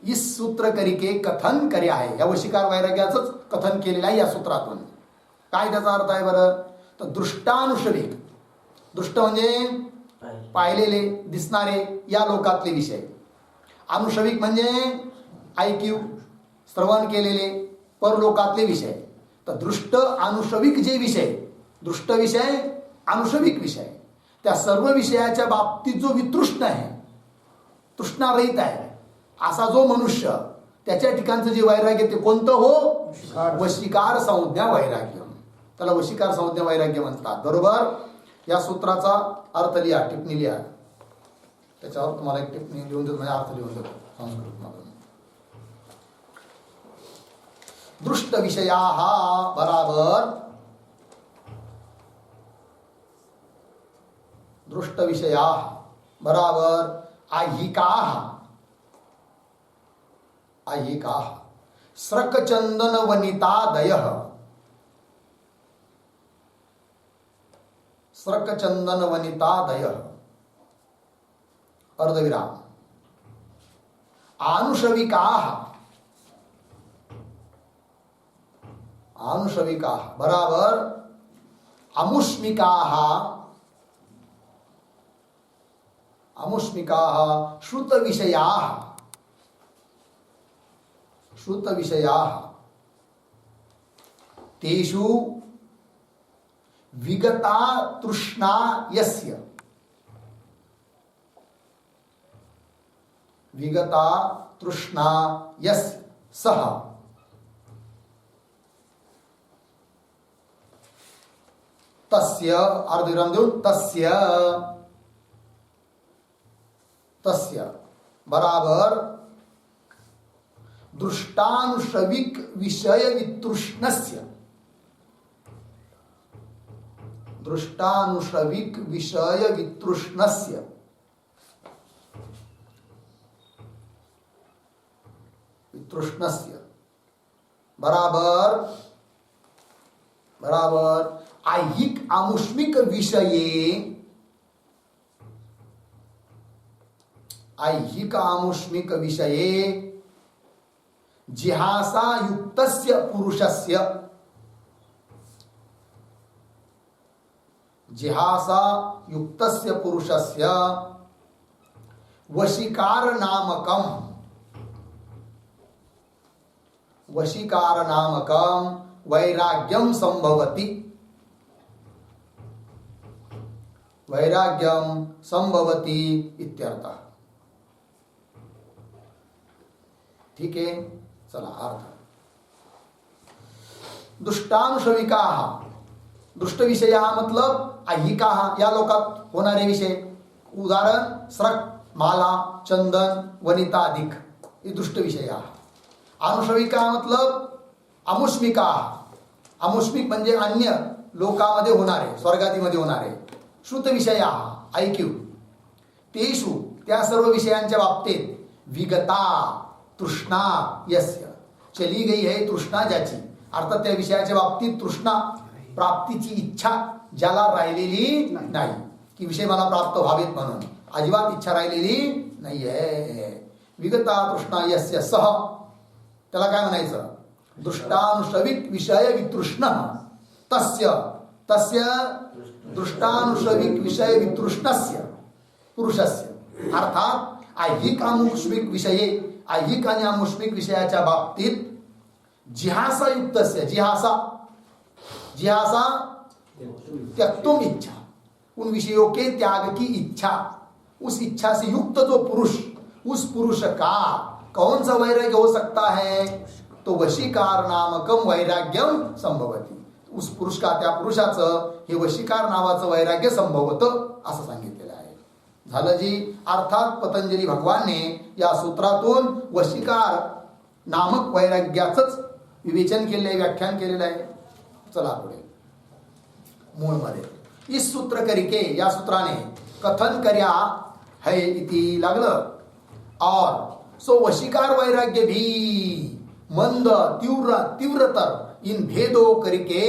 इस सूत्र करिके कथन करे आहे. या वशीकार वैराग्याचंच कथन केलेलं आहे या सूत्रातून. काय त्याचा अर्थ आहे बरं? तर दृष्टानुश्रविक, दृष्ट म्हणजे पाहिलेले, दिसणारे या लोकातले विषय. अनुश्रविक म्हणजे ऐकीव, श्रवण केलेले परलोकातले विषय. तर दृष्ट अनुश्रविक जे विषय, दृष्ट विषय अनुश्रविक विषय, त्या सर्व विषयाच्या बाबतीत जो वितृष्ण आहे, तृष्णारहित आहे असा जो मनुष्य, त्याच्या ठिकाणचं जे वैराग्य ते कोणतं हो? वशीकार संज्ञा वैराग्य. त्याला वशीकार संज्ञा वैराग्य म्हणतात. बरोबर. या सूत्राचा अर्थ लिहा, टिप्पणी लिहा. त्याच्यावर तुम्हाला एक टिप्पणी लिहून देतो, म्हणजे अर्थ लिहून देतो संस्कृत मधून. दृष्ट विषया बराबर दृष्ट विषया बराबर ऐहिका, ऐहिका स्रकचंदन वनितादयः स्रकचंदन वनितादयः अर्धविराम आनुषविकाः आनुषविकाः बराबर अमुष्मिकाः अमुष्मिकाः श्रुतविषयाः श्रुतविषयाः तेषु विगता तृष्णा यस्य विगता तृष्णा यस्य सः तस्य अर्धविराम देऊन तस्य तस्य बराबर दृष्टानुश्रविक विषय वितृष्णस्य दृष्टानुश्रविक विषय वितृष्णस्य वितृष्णस्य बराबर बराबर ऐहिक आमुष्मिक विषये ऐहिक आमुष्मिक विषये जिहासा युक्तस्य पुरुषस्य जिहासा युक्तस्य पुरुषस्य वशीकार नामकं वैराग्यम संभवति वैराग्यम संभवति इत्यर्थः। ठीक है, चला अर्थ दुष्टानुश्रविकाः दुष्ट विषय मतलब ऐहिकाः या लोकात होणारे विषय उदाहरण स्रक माला चंदन वनिता अधिक ये दुष्ट विषय अनुश्रविका मतलब अमुष्मिका अमुष्मिक म्हणजे अन्य लोकामध्ये होणारे स्वर्गादीमध्ये होणारे श्रुत विषया ऐक्यू तेषु त्या सर्व विषयांच्या बाबतीत विगता तृष्णा यस्य चली गई है तृष्णा ज्याची अर्थात त्या विषयाच्या बाबतीत तृष्णा प्राप्तीची इच्छा ज्याला राहिलेली नाही की विषय मला प्राप्त व्हावेत म्हणून अजिबात इच्छा राहिलेली नाही आहे विगता तृष्णा यस्य सह त्याला काय म्हणायचं दृष्टानुश्रविक विषय वितृष्ण तस्य तस्य दृष्टानुश्रविक विषय वितृष्णस्य पुरुषस्य अर्थात ऐहिक आमुष्मिक विषये ऐहिक आणि आमुष्मिक विषयाच्या बाबतीत जिहासा युक्तस्य जिहासा जिहासा त्यक्तुम इच्छा उन विषयों के त्याग की इच्छा उस इच्छा से युक्त जो पुरुष उस पुरुष का कौन सा वैराग्य हो सकता है तो वशीकार नामकम वैराग्यम संभवती उस पुरुष का त्या पुरुषाचं हे वशीकार नावाचं वैराग्य संभवतं असं सांगितलेलं आहे झालं जी अर्थात पतंजली भगवानने या सूत्रातून वशीकार नामक वैराग्याचंच विवेचन केलेलं व्याख्यान केलेलं आहे चला पुढे मूळ मध्ये इस सूत्र करिके या सूत्राने कथन कर्या है इति लागलं और सो वशीकार वैराग्य भी मंद तीव्रतर इन भेदो करके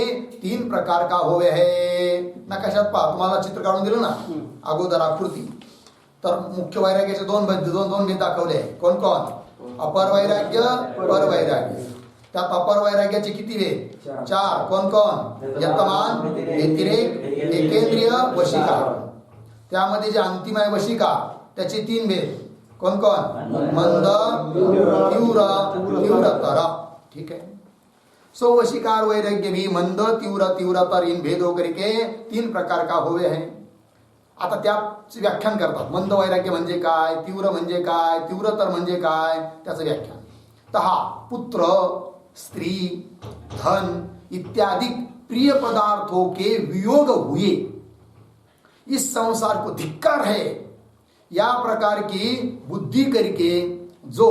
3 प्रकार का होवे है नकाशात पहा तुम्हाला चित्र काढून दिलं ना अगोदर आकृती तर मुख्य वैराग्याचे दोन भेद दाखवले आहे कोण कोण अपर वैराग्य पर वैराग्य त्यात अपर वैराग्याचे किती भेद 4 कोण कोण यतमान व्यतिरेक एकेंद्रिय वशिकार त्यामध्ये जे अंतिम आहे वशिकार त्याचे 3 भेद कोण कोण मंद तीव्रतर ठीक है सो वशिकार वैराग्य भी मंद तीव्रतर इन भेदों करके 3 प्रकार का होवे हैं आता त्याचे व्याख्यान करतात मंद वैराग्य म्हणजे काय तीव्र म्हणजे काय तीव्रतर म्हणजे काय त्याचं व्याख्यान तहा पुत्र स्त्री धन इत्यादि प्रिय पदार्थों के वियोग हुए इस संसार को धिक्कार है या प्रकार की बुद्धि करके जो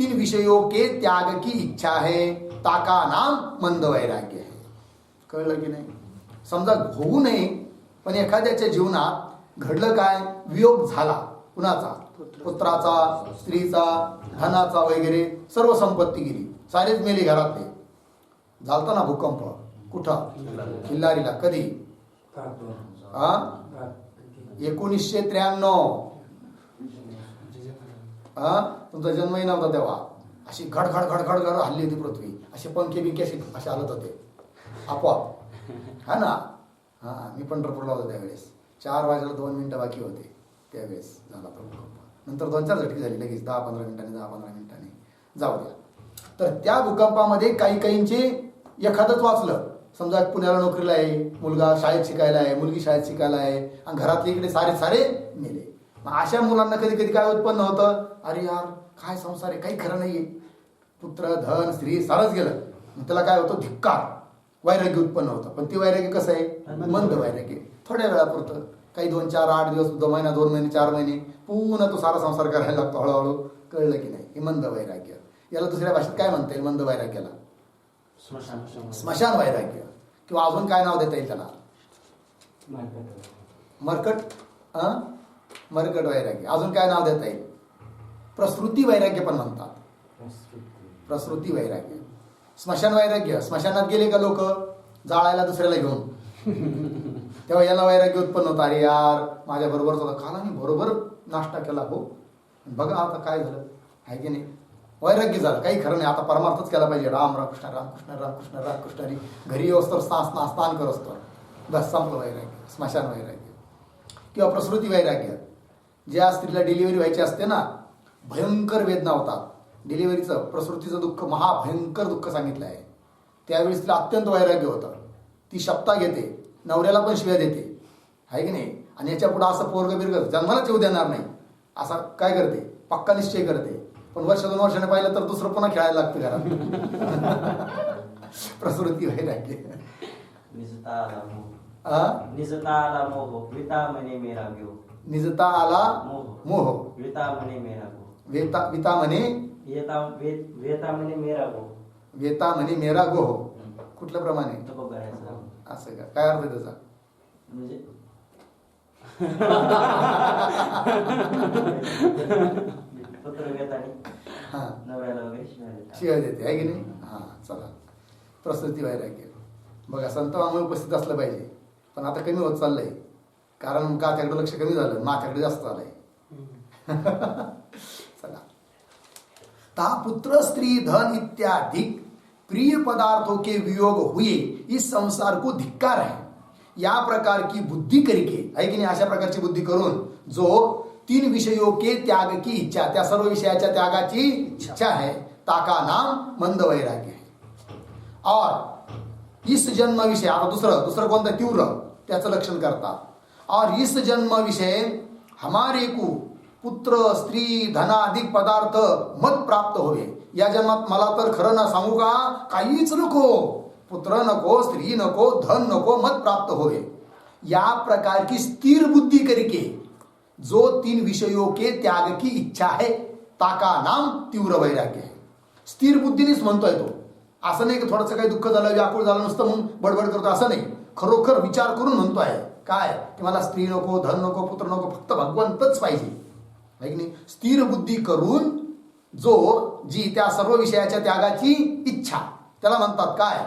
3 विषयों के त्याग की इच्छा है ताका नाम मंद वैराग्य है कळलं की नाही समजा होऊ नये पण एखाद्याच्या जीवनात घडलं काय वियोग झाला कुणाचा? पुत्राचा, स्त्रीचा, धनाचा वगैरे सर्व संपत्ती गेली, सारेच मेले घरातले. झालता ना भूकंप? कुठं? किल्लारीला. कधी? 1993. तुमचा जन्मही नव्हता तेव्हा. अशी घडघड घडघड घड हल्ली होती पृथ्वी. असे पंखे बिंके असे हलत होते आपोआप. हा ना. मी पंढरपूरला होतो त्यावेळेस. 4 वाजायला 2 मिनिटं बाकी होते त्यावेळेस झाला तो भूकंप. नंतर 2-4 झटके झाली लगेच 10-15 मिनिटांनी. जाऊ द्या. तर त्या भूकंपामध्ये काहींचे एखादंच वाचलं. समजा पुण्याला नोकरीला आहे, मुलगा शाळेत शिकायला आहे, मुलगी शाळेत शिकायला आहे, आणि घरातले इकडे सारे मेले. मग अशा मुलांना कधी कधी काय उत्पन्न होतं? अरे यार, काय संसार आहे, काही खरं नाहीये. पुत्र, धन, स्त्री सारंच गेलं. मग त्याला काय होतं? धिक्कार, वैराग्य उत्पन्न होतं. पण ते वैराग्य कसं आहे? मंद वैराग्य. थोड्या वेळापुरतं, काही 2-4, 8 दिवस, 2 महिना, 2 महिने, 4 महिने, पुन्हा तो सारा संसार करायला लागतो हळूहळू. कळलं की नाही? हे मंद वैराग्य. याला दुसऱ्या भाषेत काय म्हणता येईल मंद वैराग्याला? स्मशान वैराग्य. किंवा अजून काय नाव देता येईल त्याला? मरकट वैराग्य. अजून काय नाव देता येईल? प्रसृती वैराग्य पण म्हणतात. प्रसृती वैराग्य. स्मशान वैराग्य. स्मशानात गेले का लोक जाळायला दुसऱ्याला घेऊन, तेव्हा याला वैराग्य उत्पन्न होतं. अरे यार, माझ्या बरोबरच होता, काला मी बरोबर नाश्ता केला, हो बघा आता काय झालं, आहे की नाही? वैराग्य झालं. काही खरं नाही, आता परमार्थच केला पाहिजे. राम रामकृष्ण रामकृष्ण रामकृष्ण रामकृष्ण हरी. घरी येऊस्तर स्नान कर असतो. बस संपलं वैराग्य. स्मशान वैराग्य. किंवा प्रसृती वैराग्य. ज्या स्त्रीला डिलिव्हरी व्हायची असते ना, भयंकर वेदना होतात. डिलिव्हरीचं, प्रसृतीचं दुःख, महाभयंकर दुःख सांगितलं आहे. त्यावेळेस तिला अत्यंत वैराग्य होतं. ती शपथा घेते, नवऱ्याला पण शिव्या देते, आहे की नाही? आणि याच्या पुढे असं पोरग बिरग जन्मालाच येऊ देणार नाही असा काय करते? पक्का निश्चय करते. पण 1-2 वर्षाने पाहिलं तर दुसरं पुन्हा खेळायला लागतं घरात. प्रसृती वैराग्य. निजता आला मोह. वेता म्हणे मेरा गोह. कुठल्या प्रमाणे? असं का? काय अर्थ त्याचा? म्हणजे शिवाय देते, आहे की नाही? चला. प्रसृती वैराग्य. बघा, संतवामुळे उपस्थित असलं पाहिजे. पण आता कमी होत चाललंय, कारण त्याकडे लक्ष कमी झालं, माझ्याकडे जास्त आलंय. चला. ता पुत्र, स्त्री, धन इत्यादि प्रिय पदार्थों के वियोग हुए इस संसार को धिक्कार है. या प्रकार की बुद्धि करके, है कि नहीं? अशा प्रकारची बुद्धी करून जो 3 विषयों के त्याग की इच्छा, त्या सर्व विषयाच्या त्यागाची इच्छा है, ताका नाम मंद वैराग्य है. और इस जन्म विषय, आता दुसरं कोणतं? तीव्र, त्याचं लक्षण करतात. और इस जन्म विषय हमारे को पुत्र, स्त्री, धनाधिक पदार्थ मत प्राप्त होवे. या जन्मात मला तर खरं ना सांगू का, काहीच नको, पुत्र नको, स्त्री नको, धन नको, मत प्राप्त होवे. या प्रकार की स्थिर बुद्धि करके जो 3 विषयों के त्याग की इच्छा है, ताका नाम तीव्र वैराग्य है. स्थिर बुद्धीनेच म्हणतोय तो. असं नाही की थोडंसं काही दुःख झालं, व्याकुळ झालं नुसतं म्हणून बडबड करतो, असं नाही. खरोखर विचार करून म्हणतोय काय, की मला स्त्री नको, धन नको, पुत्र नको, फक्त भगवंतच पाहिजे, आहे की नाही? स्थिर बुद्धी करून जी त्या सर्व विषयाच्या त्यागाची इच्छा, त्याला म्हणतात काय?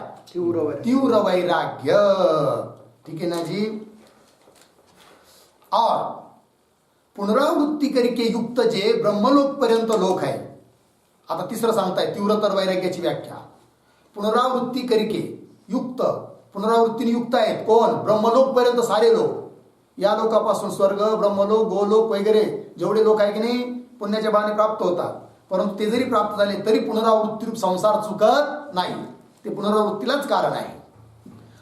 तीव्र वैराग्य. ठीक है ना जी? और पुनरावृत्ती करके युक्त जे ब्रह्मलोक पर्यंत लोक आहे. आता तिसरं सांगताय तीव्रतर वैराग्याची व्याख्या. पुनरावृत्ती करके युक्त, पुनरावृत्तीने युक्त आहेत कोण? ब्रह्मलोक पर्यंत सारे लोक. या लोकापासून स्वर्ग, ब्रह्मलोक, गोलोक वगैरे जेवढे लोक आहे की नाही, पुण्याच्या बळाने प्राप्त होतात. परंतु ते जरी प्राप्त झाले तरी पुनरावृत्ती रूप संसार चुकत नाही. ते पुनरावृत्तीलाच कारण आहे.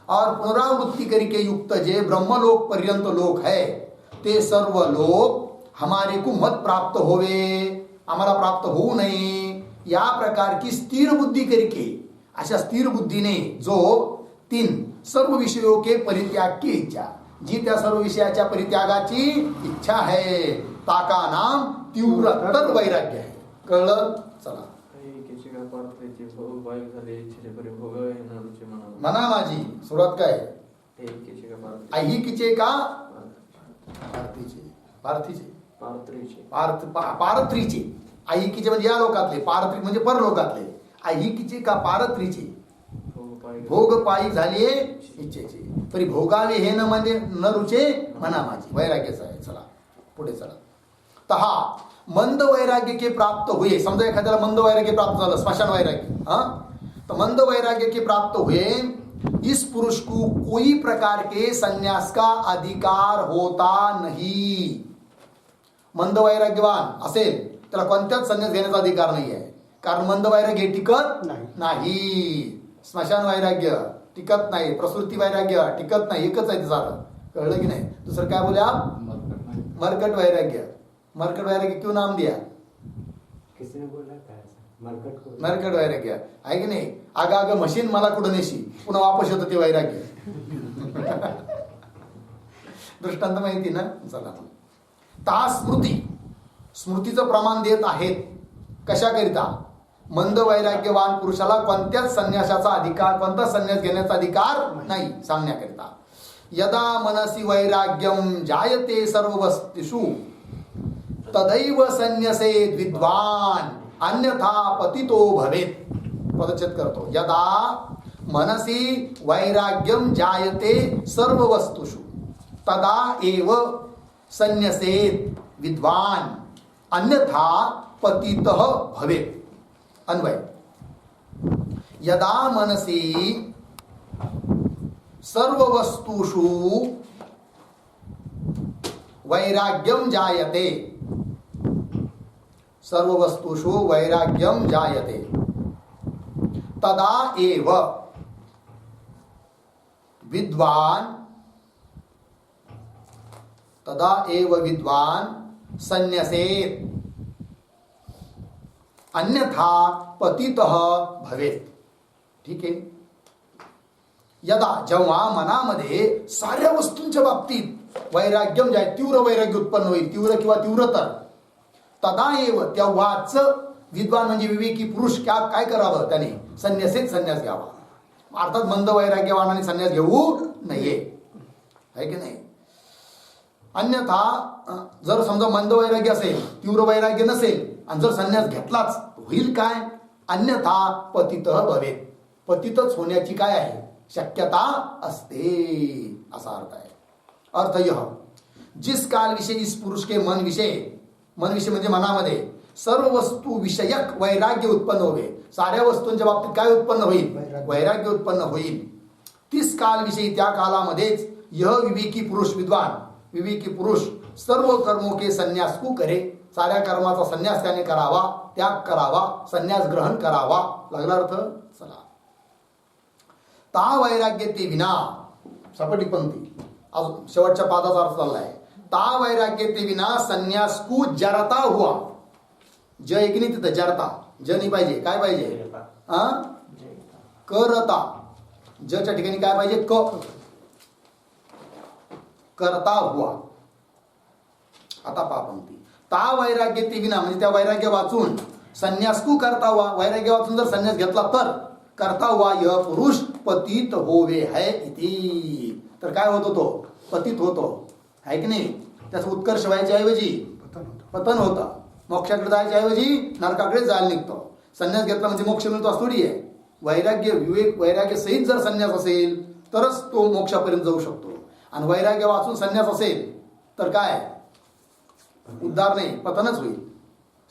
और पुनरावृत्ती करके युक्त जे ब्रह्मलोक पर्यंत लोक है, ते सर्व लोक हमारे को मत प्राप्त होवे, आम्हाला प्राप्त होऊ नये. या प्रकार की स्थिर बुद्धी करके, अशा स्थिर बुद्धीने जो 3 सर्व विषयों के परित्याग की इच्छा, जी त्या सर्व विषयाच्या परित्यागाची इच्छा है, ताका नाम तीव्रतर वैराग्य है. कळलं? चला. म्हणा माझी सुरुवात काय? ऐहिकीचे का पार्थीचे? पारत्रीचे. ऐहिकीचे म्हणजे या लोकातले, पारत्रिक म्हणजे परलोकातले. ऐहिकीचे का पारत्रीचे? भोग पायी झाले इच्छेचे, तरी भोगावे हे न म्हणजे न रुचे मना माझी. वैराग्याचं आहे. चला पुढे चला. तहा मंद वैराग्य के प्राप्त हुए. समजा एखाद्याला मंद वैराग्य प्राप्त झालं, स्मशान वैराग्य, तो मंद वैराग्य के प्राप्त हुए, इस पुरुष को कोई प्रकार के संन्यास का अधिकार होता नहीं. मंद वैराग्यवान असेल त्याला कोणत्याच संन्यास घेण्याचा अधिकार नाही आहे, कारण मंद वैराग्य टिकत नाही. स्मशान वैराग्य टिकत नाही, प्रसूती वैराग्य टिकत नाही. एकच आहे सारं. कळलं की नाही? दुसरं काय बोले आप? मरकट वैराग्य. मरकट वैराग्य क्यों नाम दिया? किसने बोला था मरकट वैराग्य आहे की नाही? आग मशीन मला कुठं नेशी, पुन्हा वापस होतं ते वैराग्य. दृष्टांत माहिती ना? चला. ता स्मृती, स्मृतीचं प्रमाण देत आहेत. कशाकरिता? मंद वैराग्यवान पुरुषाला कोणत्याच संन्यासाचा अधिकार, कोणता संन्यास घेण्याचा अधिकार नाही सांगण्याकरिता. यदा मनसी वैराग्यम जायते सर्व वस्तुषु तदैव संन्यसेत विद्वान अन्यथा पतितो भवेत. पदच्छेद करतो. यदा मनसी वैराग्यम जायते सर्व वस्तुषु तदा एव संन्यसेत विद्वान अन्यथा पतितः भवेत. अन्वय. यदा मनसी सर्व वस्तुषु वैराग्यम जायते, सर्व वस्तुषु वैराग्यम जायते तदा एव विद्वान, तदा एव विद्वान संन्यसेत अन्यथा पतितः भवेत. ठीक आहे. यदा जेव्हा मनामध्ये साऱ्या वस्तूंच्या बाबतीत वैराग्यम जाय, तीव्र वैराग्य उत्पन्न होईल, तीव्र किंवा तीव्रतर, तदा एव तेव्हाच विद्वान म्हणजे विवेकी पुरुष काय करावं? त्याने संन्यासेत संन्यास घ्यावा. अर्थात मंद वैराग्यवानाने संन्यास घेऊ नये, आहे की नाही? अन्यथा जर समजा मंद वैराग्य असेल, तीव्र वैराग्य नसेल, आणि जर संन्यास घेतलाच होईल काय? अन्यथा पतितः भवेत. पतितच होण्याची काय आहे? शक्यता असते, असा अर्थ आहे. अर्थ यह, जिस काल विषय इस पुरुष के मन विषय म्हणजे मनामध्ये सर्व वस्तू विषयक वैराग्य उत्पन्न होवे, साऱ्या वस्तूंच्या बाबतीत काय उत्पन्न होईल? वैराग्य उत्पन्न होईल. तीस काल विषयी, त्या कालामध्येच यह विवेकी पुरुष, विद्वान विवेकी पुरुष सर्व कर्मों के संन्यास को करे, साऱ्या कर्माचा संन्यास त्याने करावा, त्याग करावा, संन्यास ग्रहण करावा. लागला अर्थ? चला. ता वैराग्य ते विना, सपाटी पंक्ती, अजून शेवटच्या पादाचा अर्थ चाललाय. ता वैराग्य ते विना संन्यास को जरता हुआ. ज एक नाही तिथं, जरता. ज नाही पाहिजे, काय पाहिजे? करता. जच्या ठिकाणी काय पाहिजे? करता हुआ. आता पहा पंक्ती. ता वैराग्य ते विना म्हणजे त्या वैराग्य वाचून, संन्यास को करता हुआ, वैराग्य वाचून जर संन्यास घेतला तर करता हुआ यह पुरुष पतित होवे है इति. तर काय होतो? तो पतित होतो, है की नाही? त्याचा उत्कर्ष व्हायच्या ऐवजी पतन होतं. मोक्षाकडे जायच्या ऐवजी नरकाकडे जायला निघतो. संन्यास घेतला म्हणजे मोक्ष मिळतो असं थोडी आहे. वैराग्य, विवेक वैराग्य सहित जर संन्यास असेल तरच तो मोक्षापर्यंत जाऊ शकतो. आणि वैराग्य वाचून संन्यास असेल तर काय? उद्धार नाही, पतनच होईल.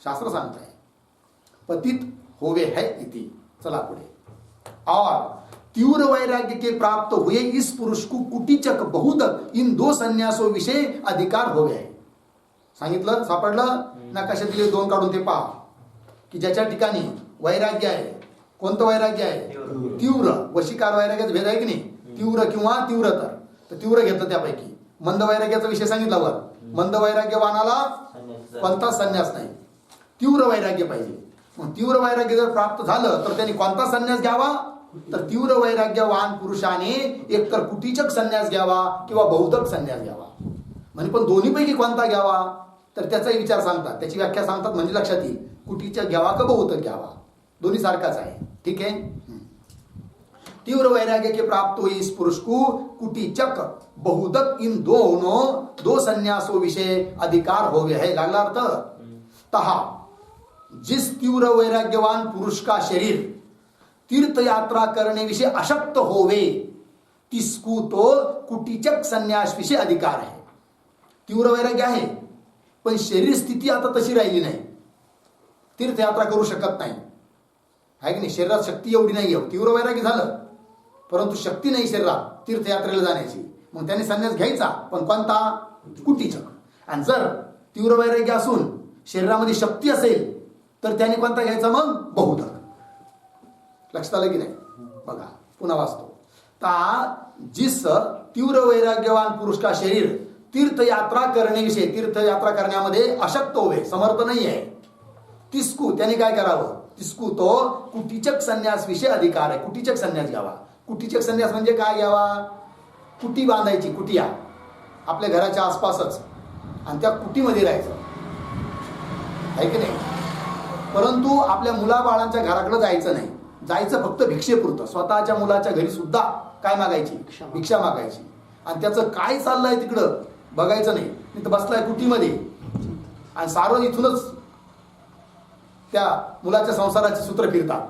शास्त्र सांगताय पतित होवे है इति. चला पुढे. और तीव्र वैराग्य के प्राप्त हुए इस पुरुष को कुटीचक बहुदक इन दो संन्यासों विषय अधिकार हो गए. सांगितलं, सापडलं? नकाशात दिले दोन काढून ते पहा की ज्याच्या ठिकाणी वैराग्य आहे. कोणतं वैराग्य आहे? तीव्र. वशीकार वैराग्याचा भेद आहे की नाही? तीव्र किंवा तीव्रतर. तर तीव्र घेतलं त्यापैकी. मंद वैराग्याचा विषय सांगितला वर. मंद वैराग्यवानाला कोणता संन्यास नाही, तीव्र वैराग्य पाहिजे. मग तीव्र वैराग्य जर प्राप्त झालं तर त्यांनी कोणता संन्यास घ्यावा? तर तीव्र वैराग्यवान पुरुषाने एकतर कुटीचक संन्यास घ्यावा किंवा बहुतक संन्यास घ्यावा. म्हणजे पण दोन्हीपैकी कोणता घ्यावा तर त्याचाही विचार सांगतात, त्याची व्याख्या सांगतात. म्हणजे लक्षात येईल, कुटीचक घ्यावा का बहुतक घ्यावा, दोन्ही सारखाच आहे. ठीक आहे. तीव्र वैराग्य के प्राप्त हुई इस पुरुष को कुटीचक बहुदक इन दोनों दो संन्यासों विषय अधिकार हो गया है. लागला अर्थ. तहा जिस तीव्र वैराग्यवान पुरुष का शरीर तीर्थ यात्रा करने विषय अशक्त होवे तिसको तो कुटीचक संन्यास विषय अधिकार आहे. तीव्र वैराग्य आहे पण शरीर स्थिती आता तशी राहिली नाही, तीर्थयात्रा करू शकत नाही आहे की नाही. शरीरात शक्ती एवढी नाही आहे. तीव्र वैराग्य झालं परंतु शक्ती नाही शरीरात तीर्थयात्रेला जाण्याची, मग त्याने संन्यास घ्यायचा, पण कोणता? कुटीचक. आणि जर तीव्र वैराग्य असून शरीरामध्ये शक्ती असेल तर त्याने कोणता घ्यायचा? मग बहुधक. लक्षात आलं की नाही? बघा पुन्हा वाचतो. ता जिस तीव्र वैराग्यवान पुरुष का शरीर तीर्थयात्रा करणे विषय तीर्थयात्रा करण्यामध्ये अशक्त होवे, समर्थ नाही आहे, तिसकू त्याने काय करावं? तिसकू तो कुटीचक संन्यास विषय अधिकार आहे. कुटीचक संन्यास घ्यावा. कुटीचक संन्यास म्हणजे काय घ्यावा? कुटी बांधायची, कुटिया आपल्या घराच्या आसपासच, आणि त्या कुटीमध्ये राहायचं आहे की नाही. परंतु आपल्या मुलाबाळांच्या घराकडे जायचं नाही, जायचं फक्त भिक्षेपुरतं. स्वतःच्या मुलाच्या घरी सुद्धा काय मागायची? भिक्षा मागायची. आणि त्याचं काय चाललंय तिकडं बघायचं नाही. तिथं बसलाय कुटीमध्ये आणि सारं इथूनच त्या मुलाच्या संसाराची सूत्र फिरतात.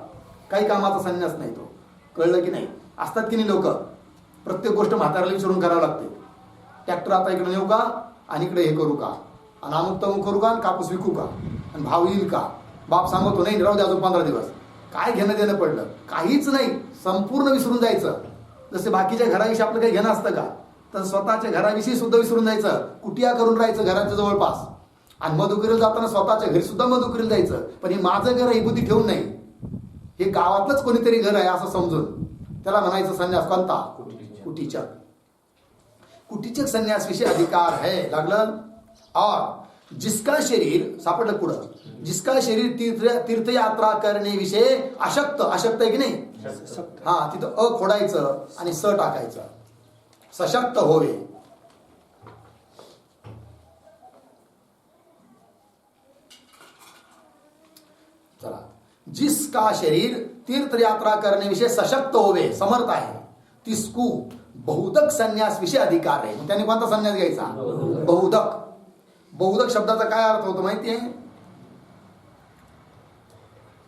काही कामाचा संन्यास नाही तो. कळलं की नाही? असतात की नाही लोक, प्रत्येक गोष्ट म्हाताऱ्याला विचारून करावं लागते. ट्रॅक्टर आता इकडे नेऊ का आणि इकडे हे करू का, आणि अमुक तमुक करू का, आणि कापूस विकू का, आणि भाव येईल का. बाप सांगतो नाही राहू दे अजून 15 दिवस. काय घेणं देणं पडलं? काहीच नाही, संपूर्ण विसरून जायचं. जसे बाकीच्या घराविषयी आपलं काही घेणं असतं का, तर स्वतःच्या घराविषयी सुद्धा विसरून जायचं. कुटिया करून राहायचं घराच्या जवळपास, आणि मधुकरीला जाताना स्वतःच्या घरी सुद्धा मधुकरीला जायचं. पण हे माझं घर आहे ही बुद्धी ठेवून नाही, हे गावातलंच कोणीतरी घर आहे असं समजून त्याला म्हणायचं संन्यास. कोणता? कुटीचक. कुटीचक संन्यास विषय अधिकार है. लागलं. और जिसका शरीर सापडलं पुढं, जिसका शरीर तीर्थयात्रा करणे विषय अशक्त. अशक्त आहे की नाही? हा, तिथं अ खोडायचं आणि स टाकायचं. सशक्त होवे. चला. जिसका शरीर तीर्थयात्रा करणे विषय सशक्त होवे, समर्थ आहे, तिसकू बहुदक संन्यास विषय अधिकार आहे. त्याने कोणता संन्यास घ्यायचा? बहुदक. बहुदक शब्दाचा काय अर्थ होतो माहिती आहे?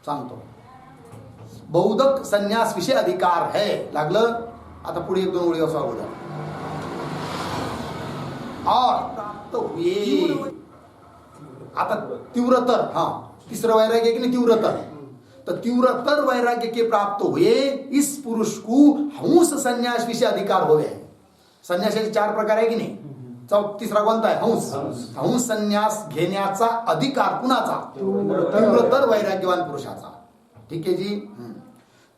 सांगतो. बहुदक संन्यास विषय अधिकार है. लागलं. आता पुढे 1-2 ओळी असं अगोदर. और प्राप्त हुए. आता तीव्रतर, हा तिसरं वैराग्य की नाही? तीव्रतर. तो तीव्रतर वैराग्य के प्राप्त हुए इस पुरुष को हंस संन्यास विषय अधिकार होवे. संन्यासाचे 4 प्रकार आहे की नाही? तिसरा कोणता आहे? हंस. हंस संन्यास घेण्याचा अधिकार कुणाचा? तीव्रतर वैराग्यवान पुरुषाचा. ठीक आहे जी.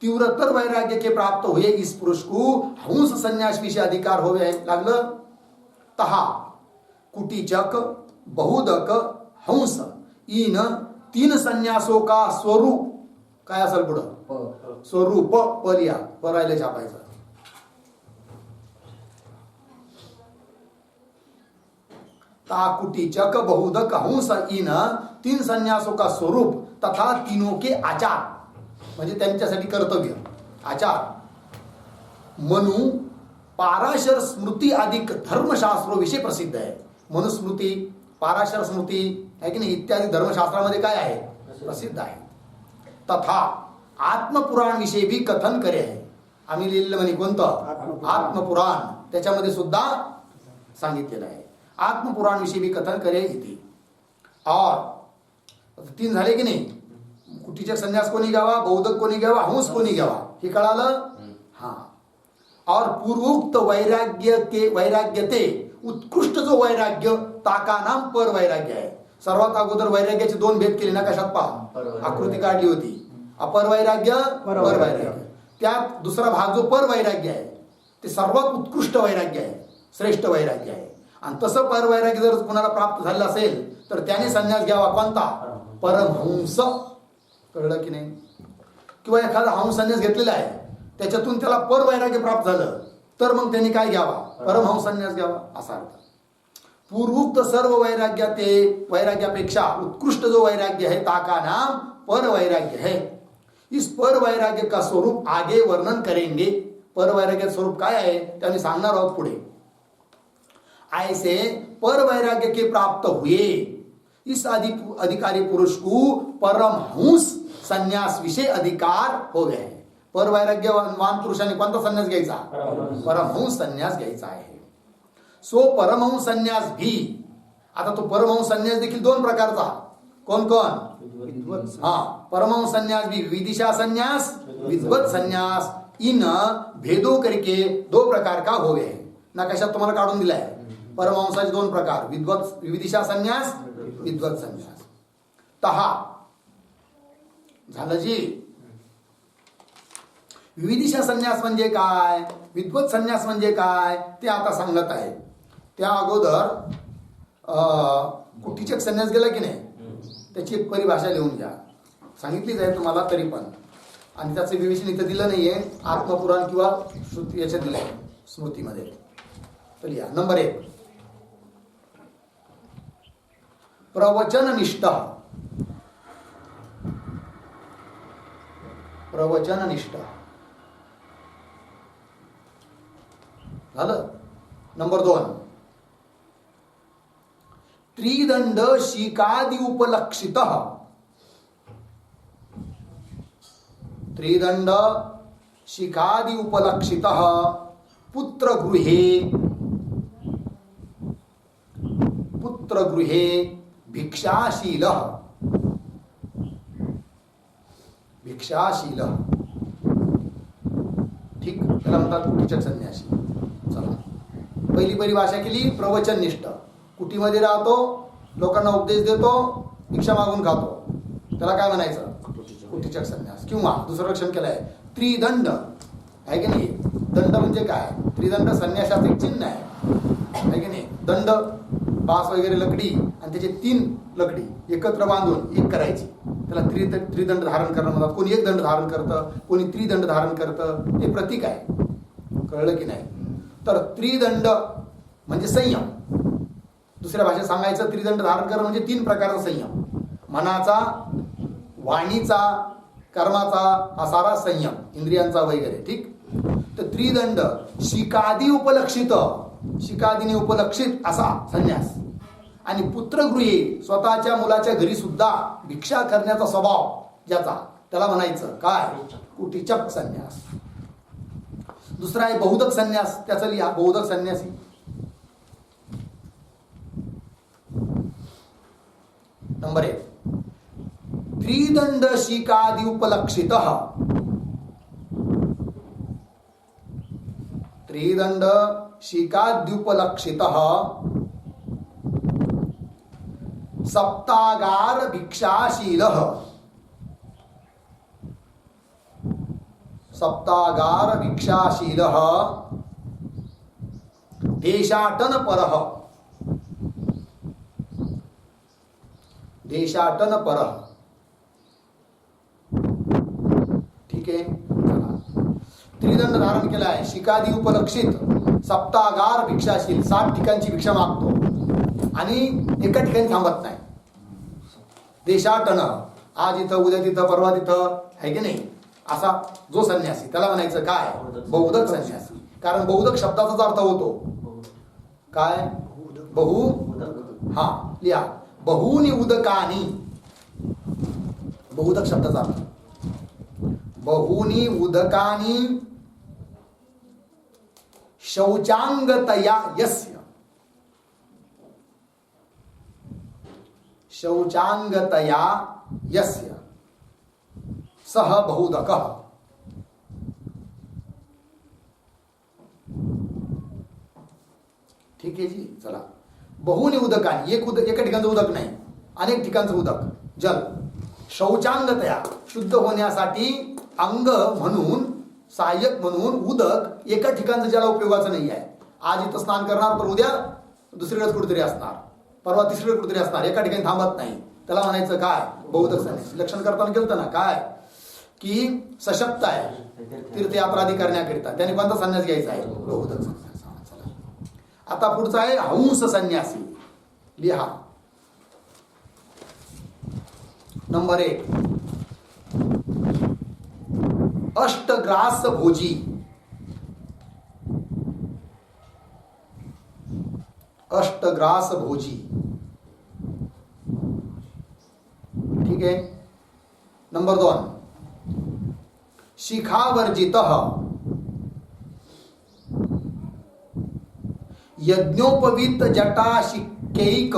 तीव्रतर वैराग्य के प्राप्त हुए इस पुरुष को हंस संन्यास विषय अधिकार होवे. लागलं. तहा कुटीचक बहुदक हंस इन 3 संन्यासों का स्वरूप काय असेल पुढं? स्वरूप. पर्या परायला छापायचं. ता कुटीचक बहुदक हंस इन 3 संन्यासों का स्वरूप तथा तीनों के आचार, म्हणजे त्यांच्यासाठी कर्तव्य आचार. मनु पाराशर स्मृती अधिक धर्मशास्त्रो विषय प्रसिद्ध आहे. मनुस्मृती, पाराशर स्मृती आहे की नाही, इत्यादी धर्मशास्त्रामध्ये काय आहे? प्रसिद्ध आहे. तथा आत्मपुराण विषयी भी कथन करे आहे. आम्ही लिहिलेलं म्हणे कोणतं? आत्मपुराण. त्याच्यामध्ये सुद्धा सांगितलेलं आहे. आत्मपुराण विषयी भी कथन करे इति. और 3 झाले की नाही? कुटीचक संन्यास कोणी घ्यावा, बहुदक कोणी घ्यावा, हंस कोणी घ्यावा, हे कळालं. हा. और पूर्वोक्त वैराग्य ते उत्कृष्ट जो वैराग्य ताका नाम पर वैराग्य आहे. सर्वात अगोदर वैराग्याचे 2 भेद केले ना, कशात पहा? आकृती काढली होती. अपर वैराग्य, पर वैराग्य. त्यात दुसरा भाग जो पर वैराग्य आहे ते सर्वात उत्कृष्ट वैराग्य आहे, श्रेष्ठ वैराग्य आहे. आणि तसं पर वैराग्य जर कुणाला प्राप्त झालं असेल तर त्याने संन्यास घ्यावा. कोणता? परमहंस. कळलं की नाही? किंवा एखादा हंस संन्यास घेतलेला आहे, त्याच्यातून त्याला पर वैराग्य प्राप्त झालं तर मग त्यांनी काय घ्यावा? परमहंस संन्यास घ्यावा असा अर्थ. पूर्वोक्त सर्व वैराग्यापेक्षा उत्कृष्ट जो वैराग्य है ताका नाम पर वैराग्य है. इस पर वैराग्य का स्वरूप आगे वर्णन करेंगे. पर वैराग्य स्वरूप काय आहे ते आम्ही सांगणार आहोत पुढे. ऐसे पर वैराग्य के प्राप्त हुए इस अधिकारी पुरुष को परमहंस संन्यास विषय अधिकार हो गए. पर वैराग्यवान पुरुषाने कोणता संन्यास घ्यायचा? परमहंस संन्यास घ्यायचा आहे. सो परमहंस संन्यास भी. आता तो परमहंस संन्यास देखील दोन प्रकारचा. कोण कोण? हा, परमहंस संन्यास भी विदिशा संन्यास, विद्वत संन्यास. इन भेदो करके दो प्रकार का हो गए. नकाशात तुम्हाला काढून दिलाय. परमहंसाचे दोन प्रकार, विदिशा संन्यास, विद्वत संन्यास. तहा झालं जी. विविधिशा संन्यास म्हणजे काय, विद्वत संन्यास म्हणजे काय ते आता सांगत आहे. त्या अगोदर कुटीचक संन्यास गेला की नाही त्याची परिभाषा लिहून घ्या. सांगितलीच आहे तुम्हाला तरी पण, आणि त्याचं विवेचन इथं दिलं नाहीये आत्मपुराण किंवा श्रुती याच्यात दिलंय स्मृतीमध्ये. तर लिहा. नंबर 1, प्रवचननिष्ठ. प्रवचननिष्ठ झालं. नंबर 2, त्रिदंड शिकादि उपलक्षित. त्रिदंड शिखादि उपलक्षित पुत्रगृहे भिक्षाशील. भिक्षाशील ठीक, त्याला म्हणतात कुटीचक संन्यासी. चला, पहिली परिभाषा केली प्रवचननिष्ठ. कुटीमध्ये राहतो, लोकांना उपदेश देतो, भिक्षा मागून खातो, त्याला काय म्हणायचं? कुटीचक संन्यास. किंवा दुसरं लक्षण केलंय त्रिदंड आहे की नाही. दंड म्हणजे काय? त्रिदंड संन्यासाचं एक चिन्ह आहे की नाही. दंड बास वगैरे लकडी आणि त्याचे 3 लकडी एकत्र बांधून एक करायची, त्याला त्रिदंड धारण करणं म्हणतात. कोणी एक दंड धारण करतं, कोणी त्रिदंड धारण करतं, ते प्रतीक आहे. कळलं की नाही. तर त्रिदंड म्हणजे संयम. दुसऱ्या भाषेत सांगायचं त्रिदंड धारण करणं म्हणजे 3 प्रकारचा संयम. मनाचा, वाणीचा, कर्माचा हा सारा संयम, इंद्रियांचा वगैरे. ठीक. तर त्रिदंड शिकादी उपलक्षित, शिकादीने उपलक्षित असा संन्यास. आणि पुत्रगृही स्वतःच्या मुलाच्या घरी सुद्धा भिक्षा करण्याचा स्वभाव ज्याचा, त्याला म्हणायचं काय? कुटीचक संन्यास. दुसरा आहे बहुदक संन्यास. त्याचा लिहा बहुदक संन्यासी. नंबर 1, त्रिदंड शिकादि उपलक्षित. त्रिदंड शिकाद्युपलक्षित सप्तागार भिक्षाशील. सप्तागार भिक्षाशील देशाटन परः. देशाटन परः. ठीक आहे. त्रिदंड धारण केला आहे, शिकादी उपलक्षित, सप्तागार भिक्षाशील, 7 ठिकाणची भिक्षा मागतो आणि एका ठिकाणी थांबत नाही. देशाटन, आज इथं, उद्या तिथं, परवा तिथं, आहे की नाही, असा जो संन्यासी त्याला म्हणायचं काय? बहुदक संन्यासी. कारण बहुदक शब्दाचाच अर्थ होतो काय? बहु. हा, लिहा बहुनी उदकानी. बहुदक शब्दाचा अर्थ बहुनी उदकानी शौचांगतया यस्य. शौचांगतया यस्य सह बहुदकः. ठीक आहे जी. चला, बहुनी उदकानी, एका ठिकाणचं उदक नाही, अनेक ठिकाणचं उदक, जल. शौचांगतया, शुद्ध होण्यासाठी अंग म्हणून, सहाय्यक म्हणून उदक एका ठिकाणचं ज्याला उपयोगाचं नाही आहे. आज इथं स्नान करणार तर उद्या दुसरीकडे कुठेतरी असणार, परवा तिसरीकडे कुठेतरी असणार, एका ठिकाणी थांबत नाही, त्याला म्हणायचं काय? बहुदक संन्यासी. लक्षण करताना केलं ना काय की सशक्त आहे तीर्थयात्रादी करण्याकरिता, त्याने कोणता संन्यास घ्यायचा आहे? बहुदक संन्यास. आता पुढचा आहे हंस संन्यासी. लिहा. नंबर 1, अष्टग्रास भोजी, अष्टग्रास भोजी, ठीक आहे. नंबर 2, शिखावर्जित, यज्ञोपवीत जटाशिक्यैक,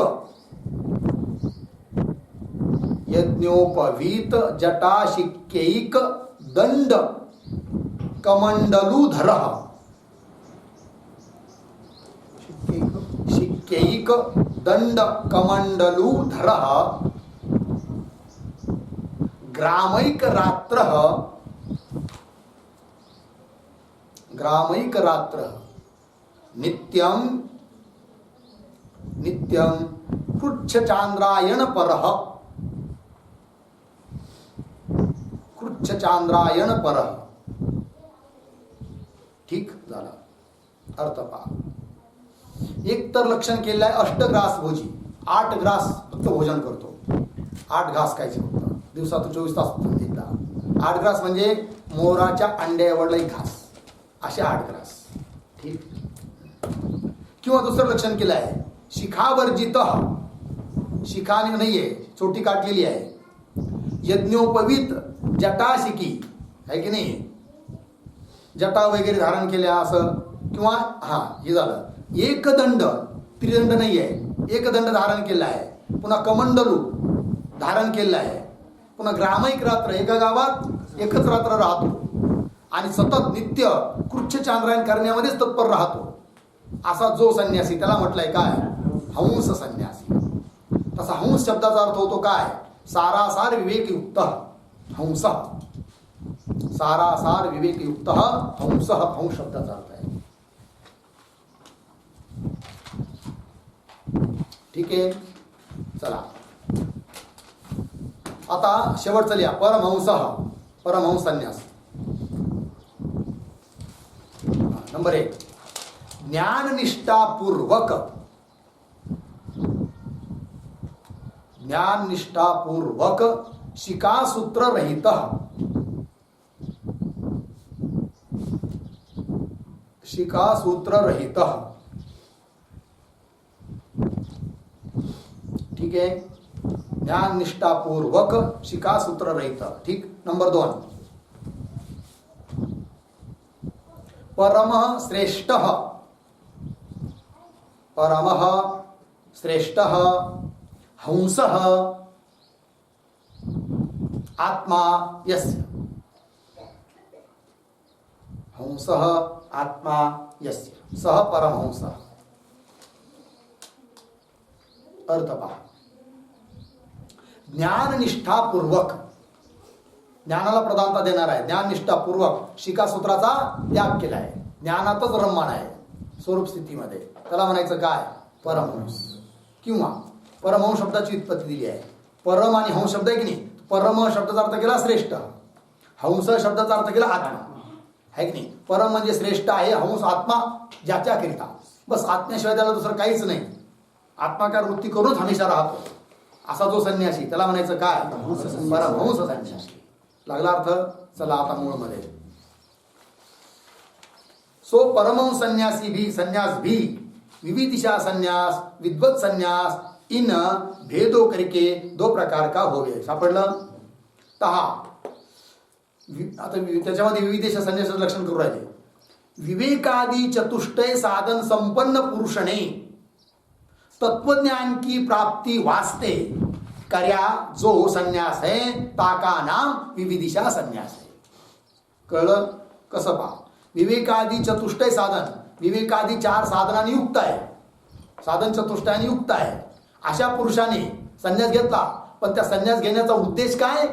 यज्ञोपवीत जटाशिक्यैक दंड कमंडलूधर, शिक्यैक दंड कमंडलूधर, ग्रामैक रात्र, ग्रामैक रात्र, नित्यं नित्यं कृच्छचांद्रायण परः, कृच्छचांद्रायण परः. ठीक झालं. अर्थ पहा. एक तर लक्षण केलेलं आहे अष्टग्रास भोजी, 8 ग्रास फक्त भोजन करतो. 8 घास खायचे फक्त दिवसातून 24 तास एकदा. 8 ग्रास म्हणजे मोराच्या अंड्यावरला एक घास, असे 8 ग्रास. ठीक. किंवा दुसरं लक्षण केलं आहे शिखावर्जित, शिखाने नाहीये, चोटी काटलेली आहे. यज्ञोपवीत जटाशिकी आहे की नाही, जटा वगैरे धारण केल्या असं. किंवा हे झालं एकदंड, त्रिदंड नाही आहे, एकदंड धारण केला आहे. पुन्हा कमंडलू धारण केलेलं आहे. पुन्हा ग्रामैक रात्र, एका गावात एकच रात्र राहतो आणि सतत नित्य कृच्छचांद्रायण करण्यामध्येच तत्पर राहतो, असा जो संन्यासी त्याला म्हटलंय काय, हंस संन्यासी. तसा हंस शब्दाचा अर्थ होतो काय, सारासार विवेकयुक्त हंस, सारासार विवेकयुक्त हंस, हंस शब्दाचा अर्थ आहे. ठीक आहे. चला आता शेवटचं लिहा, परमहंस, परमहंस संन्यास. नंबर 1, ज्ञाननिष्ठापूर्वक, ज्ञाननिष्ठापूर्वक शिखासूत्र रहित, शिखासूत्र रहित. ठीक आहे. ज्ञान निष्ठापूर्वक शिखासूत्र रहित. ठीक. नंबर 2, परमः श्रेष्ठः, परमः श्रेष्ठः हंसः आत्मा यस्य, हंसः आत्मा यस्य, सः परमहंसः. अर्थ पहा. ज्ञाननिष्ठापूर्वक, ज्ञानाला प्रधानता देणार आहे. ज्ञाननिष्ठापूर्वक शिखासूत्राचा त्याग केला आहे, ज्ञानातच रममाण आहे स्वरूप स्थितीमध्ये, त्याला म्हणायचं काय, परमहंस. किंवा परमहंस शब्दाची उत्पत्ती दिली आहे. परम आणि हंस शब्द आहे की नाही. परम शब्दाचा अर्थ केला श्रेष्ठ, हंस शब्दाचा अर्थ केला आत्मा, आहे की नाही. परम म्हणजे श्रेष्ठ आहे, हंस आत्मा ज्याच्याकरिता, बस आत्म्याशिवाय त्याला दुसरं काहीच नाही. आत्माकार वृत्ती करूनच हमेशा राहतो असा जो संन्यासी त्याला म्हणायचं काय, परमहंस संन्यासी. लागला अर्थ. चला आता मूळ मध्ये. सो परमहंस संन्यासी भी, संन्यास भी विविदिशा संन्यास, विद्वत संन्यास, इन भेदो करके 2 प्रकार का होवे. सापडलं. तहा आता त्याच्यामध्ये विविदिशा संन्यासाचं लक्षण करू राहिले. विवेकादी चतुष्टय साधन संपन्न पुरुषने तत्वज्ञान की प्राप्ति वास्ते कर्या जो संन्यास है ताका नाम विविदिशा संन्यास है. कळलं कसं पहा. विवेकादी चतुष्टय साधन, विवेकादी 4 साधनांनी युक्त आहे, साधन चतुष्टयाने युक्त आहे. अशा पुरुषाने संन्यास घेतला, पण त्या संन्यास घेण्याचा उद्देश काय,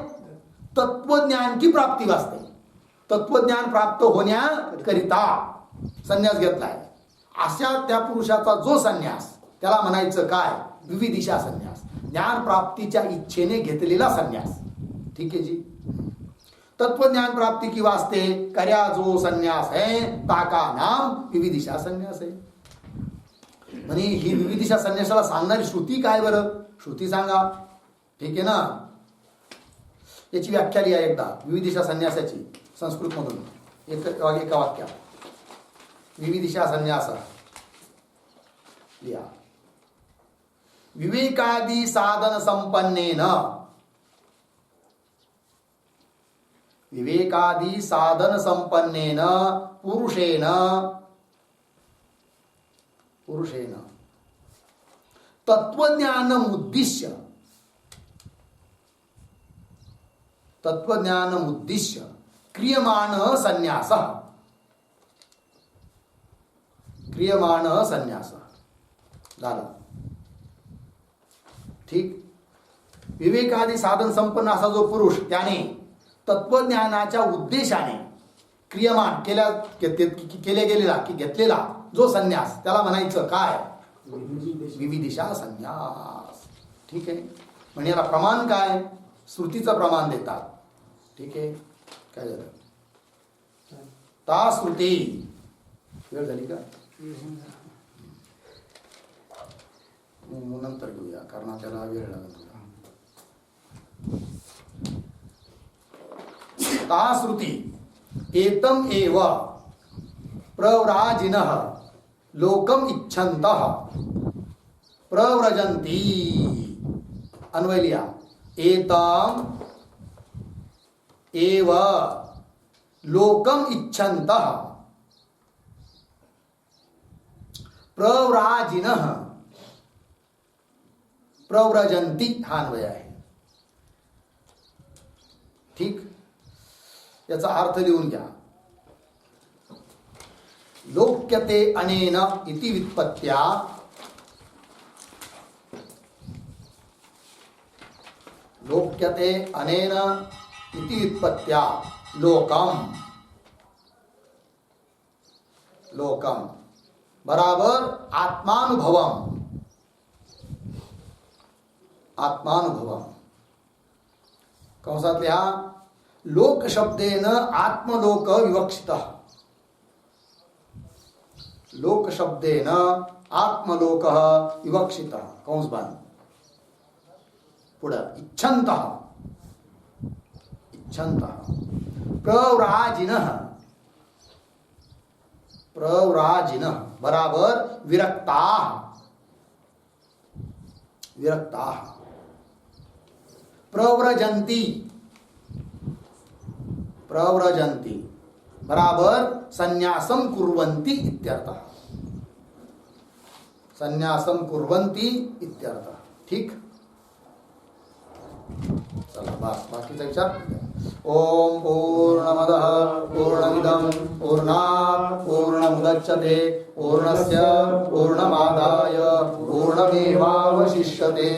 तत्वज्ञान की प्राप्ती वास्ते, तत्वज्ञान प्राप्त होण्याकरिता संन्यास घेतलाय. अशा त्या पुरुषाचा जो संन्यास त्याला म्हणायचं काय, विविदिशा संन्यास, ज्ञान प्राप्तीच्या इच्छेने घेतलेला संन्यास. ठीक आहे जी. तत्वज्ञान प्राप्ती की वास्ते कर्या जो संन्यास है ताका नाम विविदिशा संन्यास है. म्हणे ही विविदिशा संन्यासाला सांगणारी श्रुती काय बरं, श्रुती सांगा. ठीक आहे ना. याची व्याख्या लिहा एकदा विविदिशा संन्यासाची. संस्कृतमधून एका वाक्यात विविदिशा संन्यास लिहा. विवेकादि साधन संपन्नेन विवेकादि साधन संपन्नेन पुरुषेण तत्वज्ञानमुद्दिश्य क्रियमाण संन्यास झाला. ठीक. विवेकादि साधन संपन्न असा जो पुरुष त्याने तत्वज्ञानाच्या उद्देशाने क्रियमान केले गेलेला की घेतलेला जो संन्यास त्याला म्हणायचं काय? विविदिशा संन्यास. ठीक आहे. म्हणजे याला प्रमाण काय? श्रुतीचं प्रमाण देतात. ठीक आहे. काय झालं? ता श्रुती. वेळ झाली का? नंतर घेऊया कारण त्याला वेळ लागत. ता श्रुती एतम एव प्रव्राजिनः लोकम इच्छन्तः प्रव्रजन्ति. अन्वय लिया. एतम एव लोकम इच्छन्तः प्रव्राजिनः प्रव्रजन्ति हा अन्वय आहे. ठीक. याचा अर्थ लिहून घ्या. लोक्यते अनेन इति व्युत्पत्त्या लोक्यते अनेन इति व्युत्पत्त्या लोकम बराबर आत्मानुभवम कंसात लिहा. लोक शब्देन आत्मलोक विवक्षितः. लोक शब्देन आत्मलोकः विवक्षितः कंस बांध. पुढे इच्छन्तः प्रव्राजिनः बराबर विरक्ताः प्रव्रजन्ति बराबर संन्यासम कुर्वन्ति इत्यर्थः. ठीक. चला बाकीचा विचार. ओम पूर्णमदः पूर्णमिदं पूर्णात् पूर्णमुदच्यते पूर्णस्य पूर्णमादाय पूर्णमेवावशिष्यते.